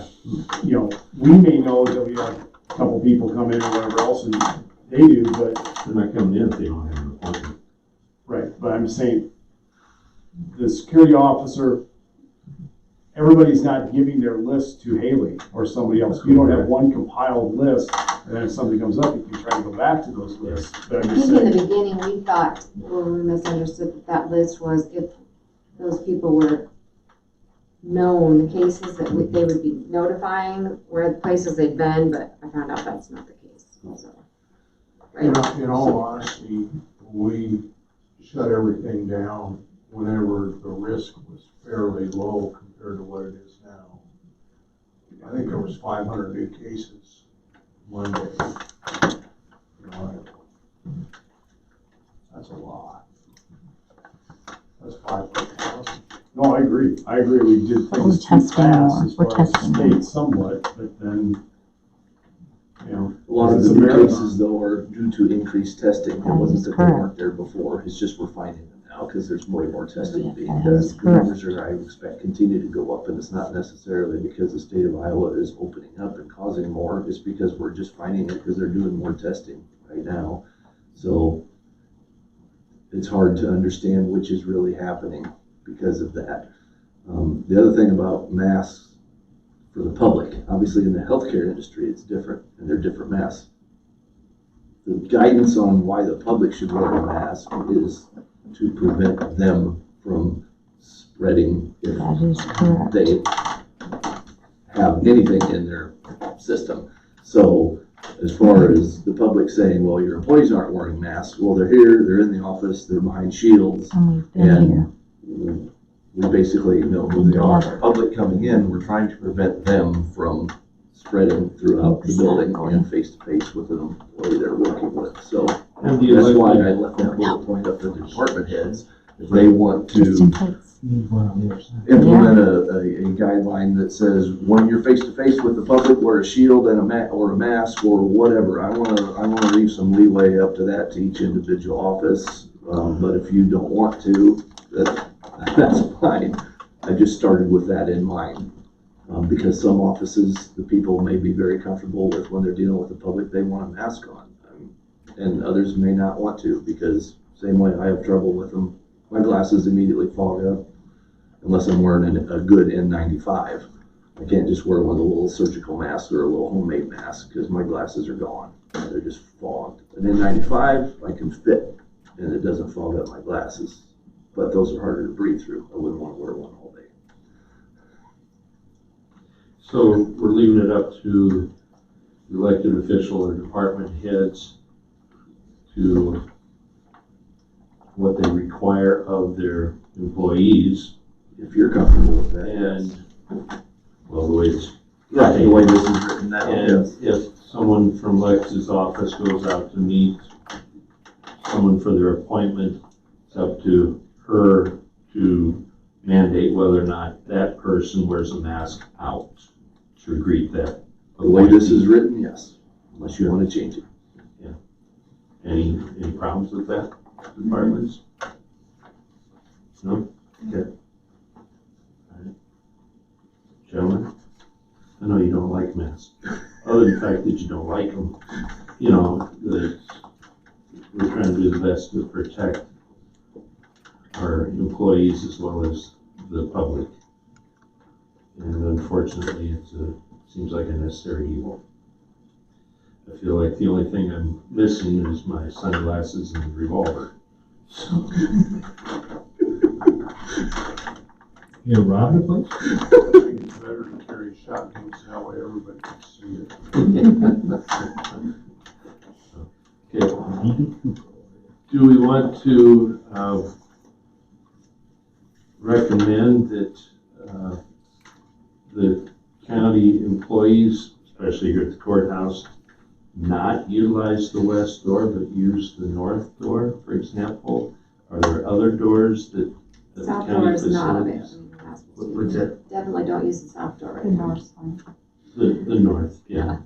We may know that we have a couple people come in or whatever else, and They do, but, They're not coming in if they don't have an appointment. right, but I'm saying, the security officer, everybody's not giving their list to Haley or somebody else. You don't have one compiled list, and then if something comes up, you can try to go back to those lists. But I I'm just think in saying, the beginning, we thought, or we misunderstood that that list was if those people were known, the cases that they would be notifying where the places they'd been, but I found out that's not the case, so. Right. In all honesty, we shut everything down whenever the risk was fairly low compared to what it is now. I think there was 500 new cases Monday. You know, that's a lot. That's 500,000. no, I agree. We did But we're things too testing fast more. as We're far as the testing state more. somewhat, but then, you know. A lot of it's the a new marathon. cases though are due to increased testing. It That wasn't is that they correct. weren't there before, it's just we're finding them now because there's way more testing being That done. is The correct. numbers are, I expect, continue to go up, and it's not necessarily because the state of Iowa is opening up and causing more, it's because we're just finding it because they're doing more testing right now. So it's hard to understand which is really happening because of that. The other thing about masks for the public, obviously in the healthcare industry, it's different, and they're different masks. The guidance on why the public should wear a mask is to prevent them from spreading if That is correct. they have anything in their system. So as far as the public saying, well, your employees aren't wearing masks, well, they're here, they're in the office, they're behind shields, And we've been here. and we basically know who they are. The public coming in, we're trying to prevent them from spreading throughout the building Exactly. and face to face with an employee they're working with. So And the that's why I elected, left that bullet point up to the department heads. If they want Just in to case. Need one on the other side. implement a guideline that says, when you're face to face with the public, wear a shield and or a mask or whatever. I wanna leave some leeway up to that to each individual office. But if you don't want to, that's fine. I just started with that in mind. Because some offices, the people may be very comfortable with when they're dealing with the public, they want a mask on. And others may not want to, because same way I have trouble with them. My glasses immediately fog up unless I'm wearing a good N95. I can't just wear one of the little surgical masks or a little homemade mask because my glasses are gone. They're just fogged. An N95, I can fit and it doesn't fog up my glasses. But those are harder to breathe through. I wouldn't want to wear one all day. so we're leaving it up to the elected official or department heads to what they require of their employees. If you're comfortable with that. And, well, the way it's, Right, the way this is written now, and yes. if someone from Lex's office goes out to meet someone for their appointment, it's up to her to mandate whether or not that person wears a mask out to greet that. The way this is written, yes, unless you want to change it. Any problems with that, departments? No? Okay. All right. Gentlemen, I know you don't like masks. Other than the fact that you don't like them, you know, that we're trying to do the best to protect our employees as well as the public. And unfortunately, it seems like a necessary evil. I feel like the only thing I'm missing is my sunglasses and revolver. You know, rob the place? I think it's better to carry shotguns, that way everybody can see it. Okay. Do we want to recommend that the county employees, especially here at the courthouse, not utilize the west door, but use the north door, for example? Are there other doors that the South county door is not facilities? available. What's that? Definitely don't use the south door right The now. north side. The north, yeah.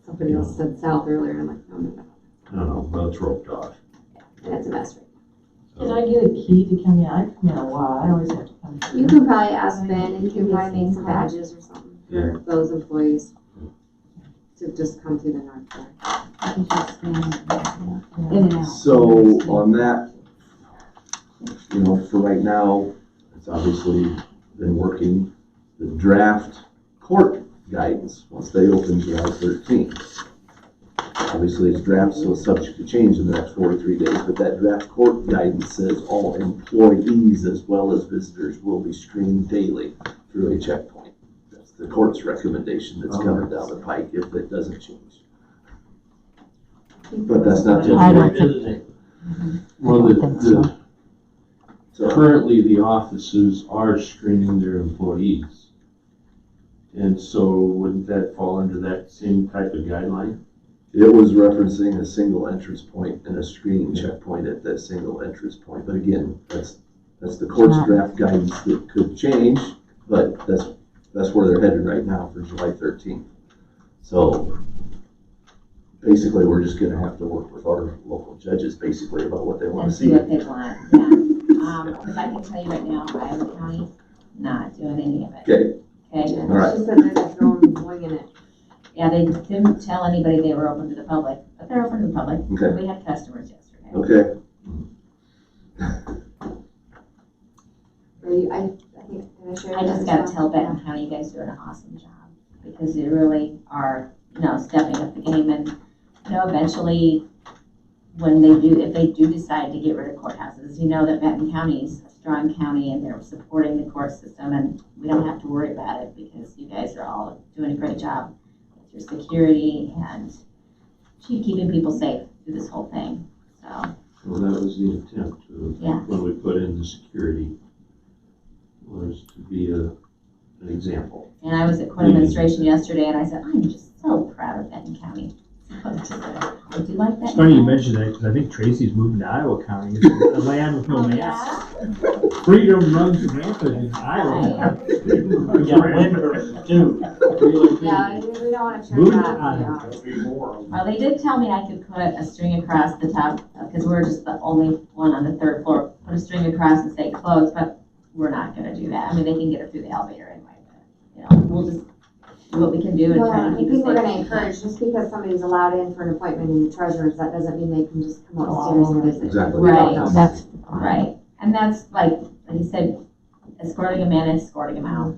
Somebody else said south earlier, and I'm like, no, no, no. I don't know, well, it's roped off. And it's a mess right Can I get a key to come in? I come in a lot, I always have to come now. in. You can probably ask Ben, and you can probably make some badges or something Yeah. for those employees. to just come through the north door. In and out. So on that, for right now, it's obviously been working the draft court guidance, once they open July 13th. Obviously, it's draft, so it's subject to change in the next 43 days, but that draft court guidance says all employees as well as visitors will be screened daily through a checkpoint. That's the court's recommendation that's coming down the pike if it doesn't change. But that's not just I don't right, think- isn't it? Well, I think so. So currently, the offices are screening their employees. And so wouldn't that fall under that same type of guideline? it was referencing a single entrance point and a screening checkpoint at that single entrance point. But again, that's the court's draft guidance that could change, but that's where they're headed right now for July 13th. So basically, we're just gonna have to work with our local judges basically about what they want And to see see. what they want, yeah. Because I can tell you right now, Iowa County, not doing any of it. Okay, Okay? all right. She said they're just going winging it. Yeah, they didn't tell anybody they were open to the public, but they're open to the public. Okay. We had customers yesterday. Okay, I think, did I share I that just as gotta well? tell Benton County, you guys do an awesome job, because you really are, stepping up the game, and, eventually, when if they do decide to get rid of courthouses, that Benton County's a strong county, and they're supporting the court system, and we don't have to worry about it, because you guys are all doing a great job with your security, and keeping people safe through this whole thing, so. Well, that was the intent Yeah. when we put in the security, was to be an example. And I was at court administration yesterday, and I said, I'm just so proud of Benton County. Would you like that? It's funny you mention that, because I think Tracy's moving to Iowa County. It's a land with no Oh, mask. yeah? Freedom runs rampant in Iowa. We got Windber too. Yeah, we don't want to turn Moving to that. Iowa. Well, they did tell me I could put a string across the top, because we're just the only one on the third floor. Put a string across and say closed, but we're not gonna do that. I mean, they can get it through the elevator anyway, but, we'll just do what we can do and Well, try I to keep think it we're safe. gonna encourage, just because somebody's allowed in for an appointment in the treasurer's, that doesn't mean they can just come upstairs and visit. Exactly. We don't Right. know. That's Right, and that's like you said, escorting a man, escorting him out.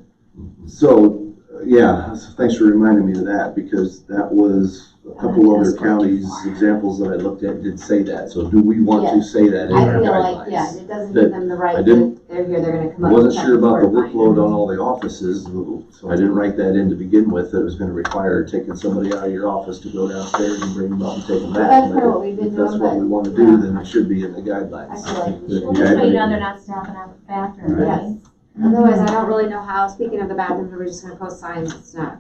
so, yeah, so thanks for reminding me of that, because that was a couple other counties, examples that I looked at did say that. So do we want to say that in I our feel guidelines? like, yeah, it doesn't That give them the right I that didn't- they're here, they're gonna come I up. wasn't and check sure about the court workload file. on all the offices, so I didn't write that in to begin with, that it was gonna require taking somebody out of your office to go downstairs and bring them up and take them back. That's kind of what we've been If that's doing, what we but, wanna yeah. do, then it should be in the I guidelines. feel like we should. Well, just so you know, they're not stopping out the bathroom, right? Yes. Otherwise, I don't really know how, speaking of the bathrooms, are we just gonna post signs? It's not,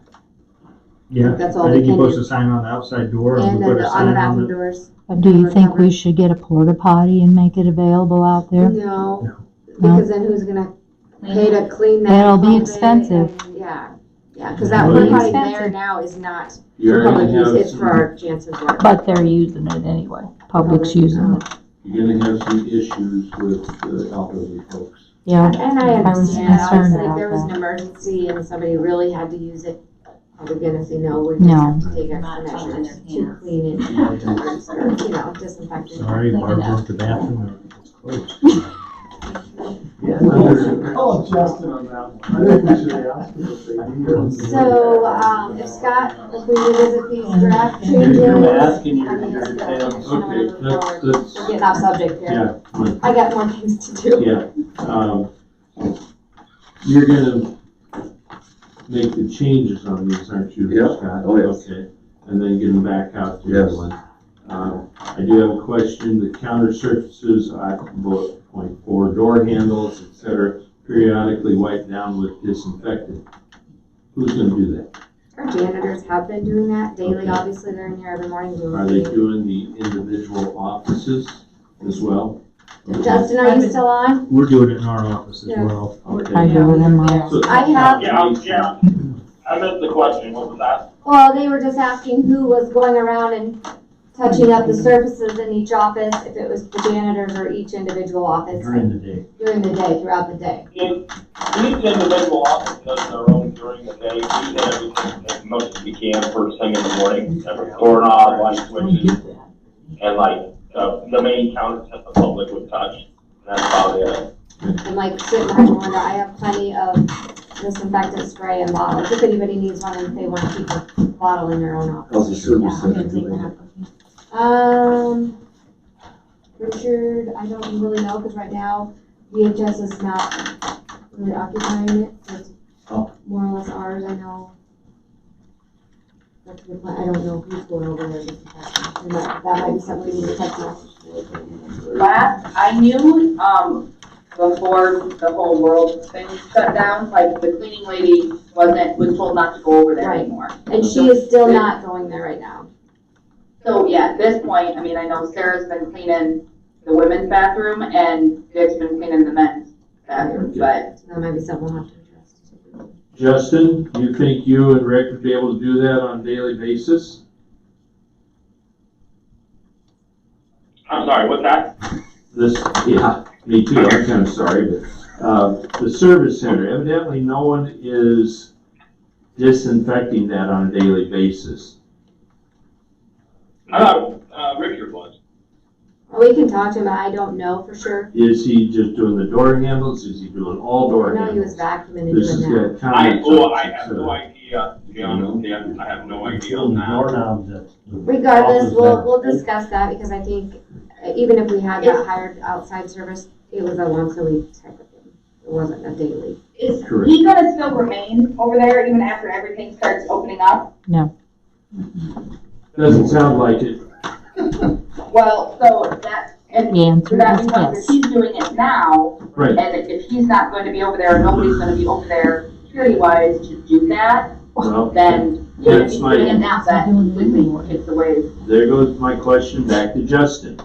Yeah, that's all I we think you can post do. a sign on the outside door, and And we put a on the sign on bathroom the. doors. But do you think we should get a porta potty and make it available out there? No, because then who's gonna pay to clean that? It'll be pump it? expensive. And, yeah, cause that It'll porta be potty there expensive. now is not You're for public gonna use, have it's for our Jansen's work. But they're using it anyway. Public's using it. You're gonna have some issues with the elderly folks. Yeah. And I was understand, concerned obviously, if about there was an that. emergency and somebody really had to use it, are we gonna say, no, we just No. have to take extra Not touching measures their to hands. clean it, or, disinfect it. Sorry, Barb went to the bathroom, it's closed. Oh, Justin on that one. I think we should ask them if they need it. So, if Scott, if we revisit these draft changes. You're asking your, I mean, your it's good. details. Okay, let's, We're getting off subject here. yeah, come on. I got more things to do. Yeah, you're gonna make the changes on these, aren't you, Yeah. Scott? Oh, yes. Okay, and then get them back out to Yes. everyone. I do have a question, the counter surfaces, bullet point 4, door handles, et cetera, periodically wiped down with disinfectant. Who's gonna do that? Our janitors have been doing that daily, Okay. obviously, they're in here every morning doing. Are they cleaning. doing the individual offices as well? Justin, are you still on? We're doing it in our office as Yeah. well. Okay. I do with them all. So- I have- Yeah, I missed the question, what was that? Well, they were just asking who was going around and touching up the surfaces in each office, if it was the janitors or each individual office. During the day. During the day, throughout the day. If each individual office does their own during the day, we do everything as much as we can first thing in the morning. Every doorknob, light switches, and like the main counters that the public would touch. And that's about it. And like sitting behind the window, I have plenty of disinfectant spray and bottles, if anybody needs one and they want to keep a bottle in their own office. How's the service Yeah, I'm center gonna take doing? that. Richard, I don't really know, because right now VHS is not really occupying it, so it's more or less ours, I know. That's a good point. I don't know who's going over there disinfecting. That might be something we need to text message. Last I knew, before the whole world thing shut down, like the cleaning lady was told not to go over there Right. anymore. And she is still not going there right now. So yeah, at this point, I mean, I know Sarah's been cleaning the women's bathroom and Dick's been cleaning the men's bathroom, but. So that might be something we'll have to address. Justin, you think you and Rick would be able to do that on a daily basis? I'm sorry, what's that? Yeah, me too, I'm kind of sorry, but, the service center, evidently no one is disinfecting that on a daily basis. I thought Richard was. We can talk to him, but I don't know for sure. Is he just doing the door handles, is he doing all door I know he handles? was vacuuming and This doing is that. got I comments on it, have so- no idea, to be honest with you. I have no idea on that. Doorknobs that. Regardless, we'll discuss that, because I think even if we had that hired outside service, it was a once a week type of thing. It wasn't a daily. Is Correct. he gonna still remain over there even after everything starts opening up? No. Doesn't sound like it. Well, so that, and The answer that is becomes, yes. if he's doing it now, Right. and if he's not going to be over there, nobody's gonna be over there security wise to do that, Well, then That's he's my- doing it now, that completely takes away. there goes my question back to Justin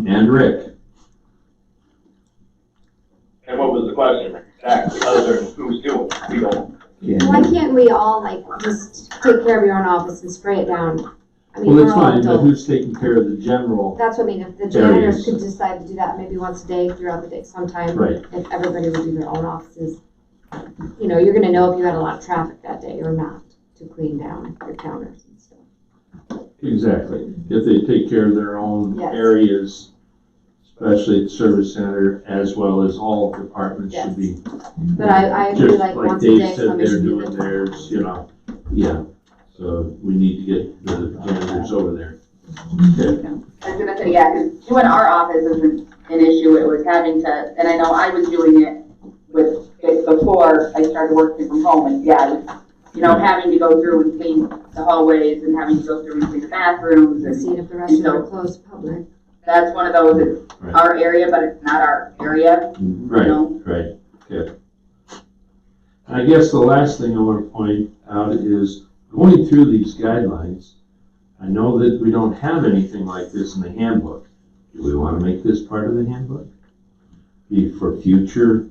and Rick. And what was the question exactly, other than who's doing it? We don't. Why can't we all like just take care of your own office and spray it down? I mean, Well, we're it's all fine, but adults. who's taking care of the general? That's what I mean, if the janitors Areas. could decide to do that maybe once a day throughout the day sometime. Right. If everybody would do their own offices. You know, you're gonna know if you had a lot of traffic that day or not to clean down your counters and stuff. Exactly. If they take care of their own Yes. areas, especially at the service center, as well as all departments should be. But I agree, Just like like once a Dave day, said, somebody they're should do doing the. theirs, you know, yeah. So we need to get the janitors over there. Okay. I was gonna say, yeah, because doing our office isn't an issue, it was having to, and I know I was doing it with it before I started working from home, and yeah, it was, you know, having to go through and clean the hallways and having to go through and clean the bathrooms and See if the rest of them are closed public. that's one of those, it's Right. our area, but it's not our area, Right, know? right, okay. I guess the last thing I want to point out is going through these guidelines, I know that we don't have anything like this in the handbook. Do we want to make this part of the handbook? Be for future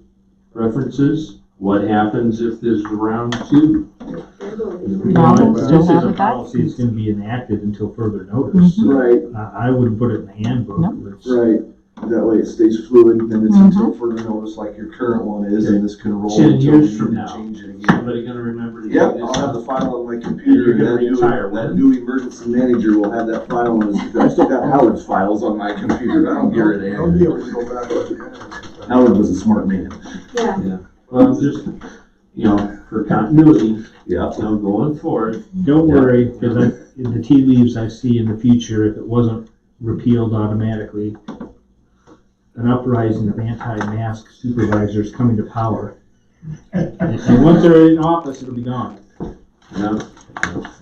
references? What happens if there's round two? No, This still is have a it. policy that's gonna be enacted until further notice. Mhm. Right, I wouldn't put it in the handbook. Nope. It's- right. That way it stays fluid, then it's Mhm. until further notice like your current one is, and this can roll 10 until we years need from to now. change it again. Somebody gonna remember to do Yep, this? I'll have the file on my computer, You're and gonna retire that when? new emergency manager will have that file on his, I still got Howard's files on my computer, I don't get rid I'll of be it. able to go back and look at it. Howard was a smart man. Yeah. Well, I'm just, you know, for continuity, Yeah. you know, going forward. Don't worry, because in the tea leaves I see in the future, if it wasn't repealed automatically, an uprising of anti-mask supervisors coming to power. And once they're in office, it'll be gone. Yeah.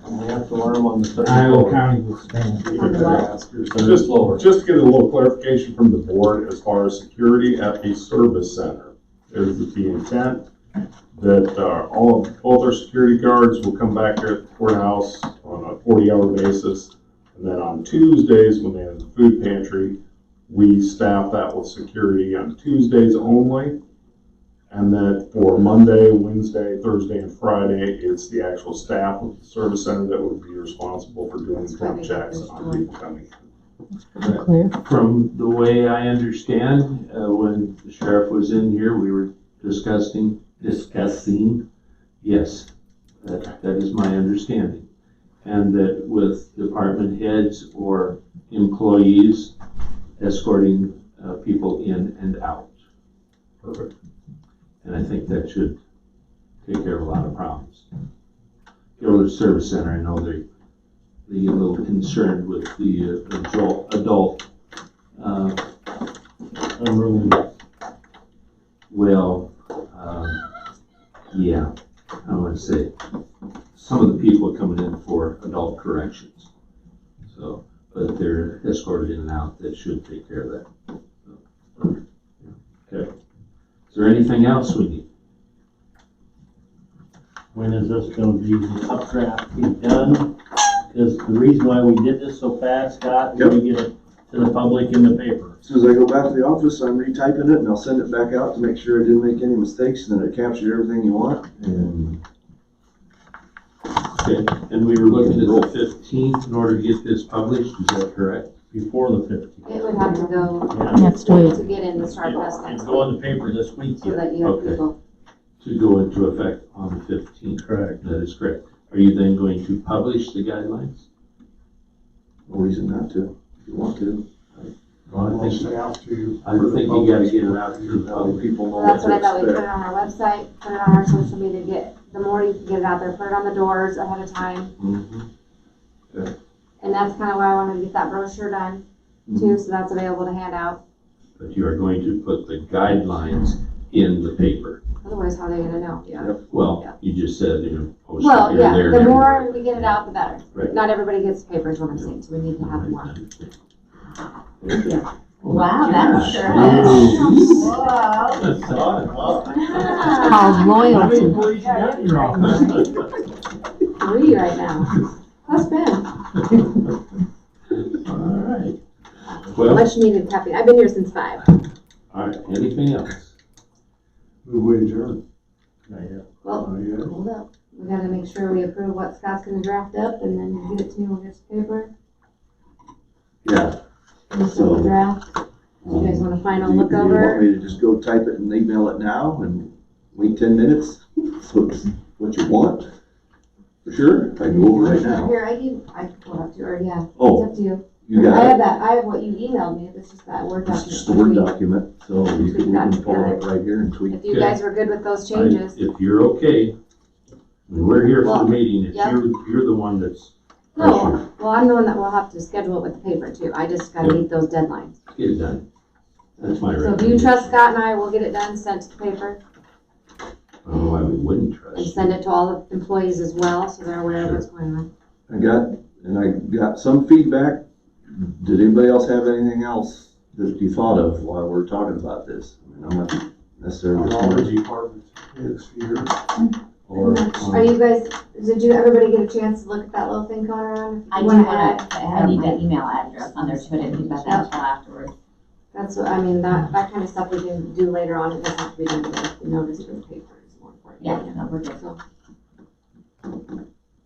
We have to learn them on the third Iowa floor. County will stand. Just to get a little clarification from the board as far as security at a service center. Is the intent that both our security guards will come back here at the courthouse on a 40-hour basis. And then on Tuesdays, when they have the food pantry, we staff that with security on Tuesdays only. And that for Monday, Wednesday, Thursday, and Friday, it's the actual staff of the service center that would be responsible for doing drug checks on people coming in. Clear. From the way I understand, when the sheriff was in here, we were discussing, yes, that is my understanding. And that with department heads or employees escorting people in and out. Perfect. And I think that should take care of a lot of problems. Go to the service center, I know they get a little concerned with the adult unruly. Well, yeah, I want to say some of the people are coming in for adult corrections. So, but they're escorted in and out, that should take care of that. Okay. Is there anything else we need? When is this gonna be, the updraft be done? Because the reason why we did this so fast, Scott, is to get it to the public in the paper. As soon as I go back to the office, I'm retyping it and I'll send it back out to make sure I didn't make any mistakes and that it captured everything you want. And Okay, and we were looking at the 15th in order to get this published, is that correct? Before the 15th. It would have to go Next week. to get in the Star Press It's next go in the paper this week. so that you have Okay. people. To go into effect on the 15th. Correct. That is correct. Are you then going to publish the guidelines? no reason not to, if you want to. Well, I think you gotta get it out to the public. People know Well, that's what I what thought, to we put it expect. on our website, put it on our social media, the more you can get it out there, put it on the doors ahead of time. Mhm. And that's kind of why I wanted to get that brochure done too, so that's available to hand out. But you are going to put the guidelines in the paper. Otherwise, how are they gonna know? Yeah. Well, Yeah. you just said, post it Well, here, yeah, there, the and more everywhere. we get it out, the better. Right. Not everybody gets paper is what I'm saying, so we need to have more. Yeah. Wow, that's sure Ooh. Whoa. It's called loyalty. Three right now. Plus Ben. All right. Well, Much needed caffeine. I've been here since 5. all right, anything else? Move we adjourn. Not yet. Well, Yeah. hold up. We gotta make sure we approve what Scott's gonna draft up and then give it to me when it's paper. Yeah. And so the draft. You guys want a final look Do you want over? me to just go type it and email it now and wait 10 minutes? So it's what you want? For sure, I can go over right now. Here, I can pull it up to, or yeah, Oh, it's up to you. you I got have it? that, I have what you emailed me, it's just that Word It's document. just a Word document, so we can pull it up right here and tweak. If you guys were good with those changes. If you're okay, when we're here for Well, the meeting, it's yeah. you're the one that's No, well, I'm the one that will have to schedule it with the paper too. I just gotta meet those deadlines. get it done. That's my So if recommendation. you trust Scott and I, we'll get it done, sent to the paper, I don't know why we wouldn't and trust. send it to all the employees as well, so they're aware of what's going on. I got some feedback. Did anybody else have anything else that you thought of while we're talking about this? I mean, I'm not necessarily. All the departments is here. Or, Are you guys, did everybody get a chance to look at that little thing going around? I do Wanna want add? to, I need that email address on there too, I didn't think about that until afterwards. That's what, I mean, that kind of stuff we can do later on. It doesn't have to be done today. The notice for the paper is more important. Yeah, no, we're good. So,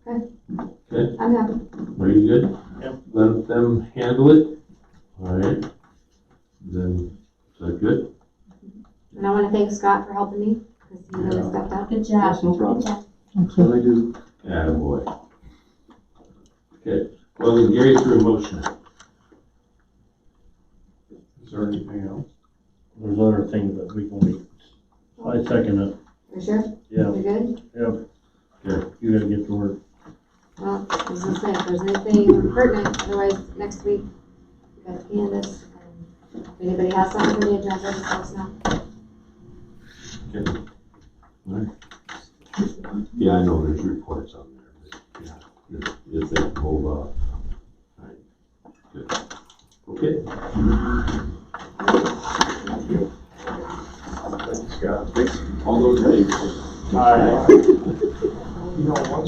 Okay, I'm happy. are you good? Yep. Let them handle it. All right. Then, is that good? And I want to thank Scott for helping me, because he really stepped up. Good job. No problem. Good job. That's what I do. Attaboy. Okay, well, then Gary threw a motion out. is there anything else? There's other things that we can wait. I second it. For sure? Yeah, You're good? yep. Okay. You gotta get to work. Well, I was gonna say, if there's anything pertinent, otherwise, next week, we got Candace. If anybody has something for the agenda, just let us know. Okay. All right. Yeah, I know there's reports on there, but yeah, if they hold off. All right, good. Okay. Scott, fix all those things. You know, once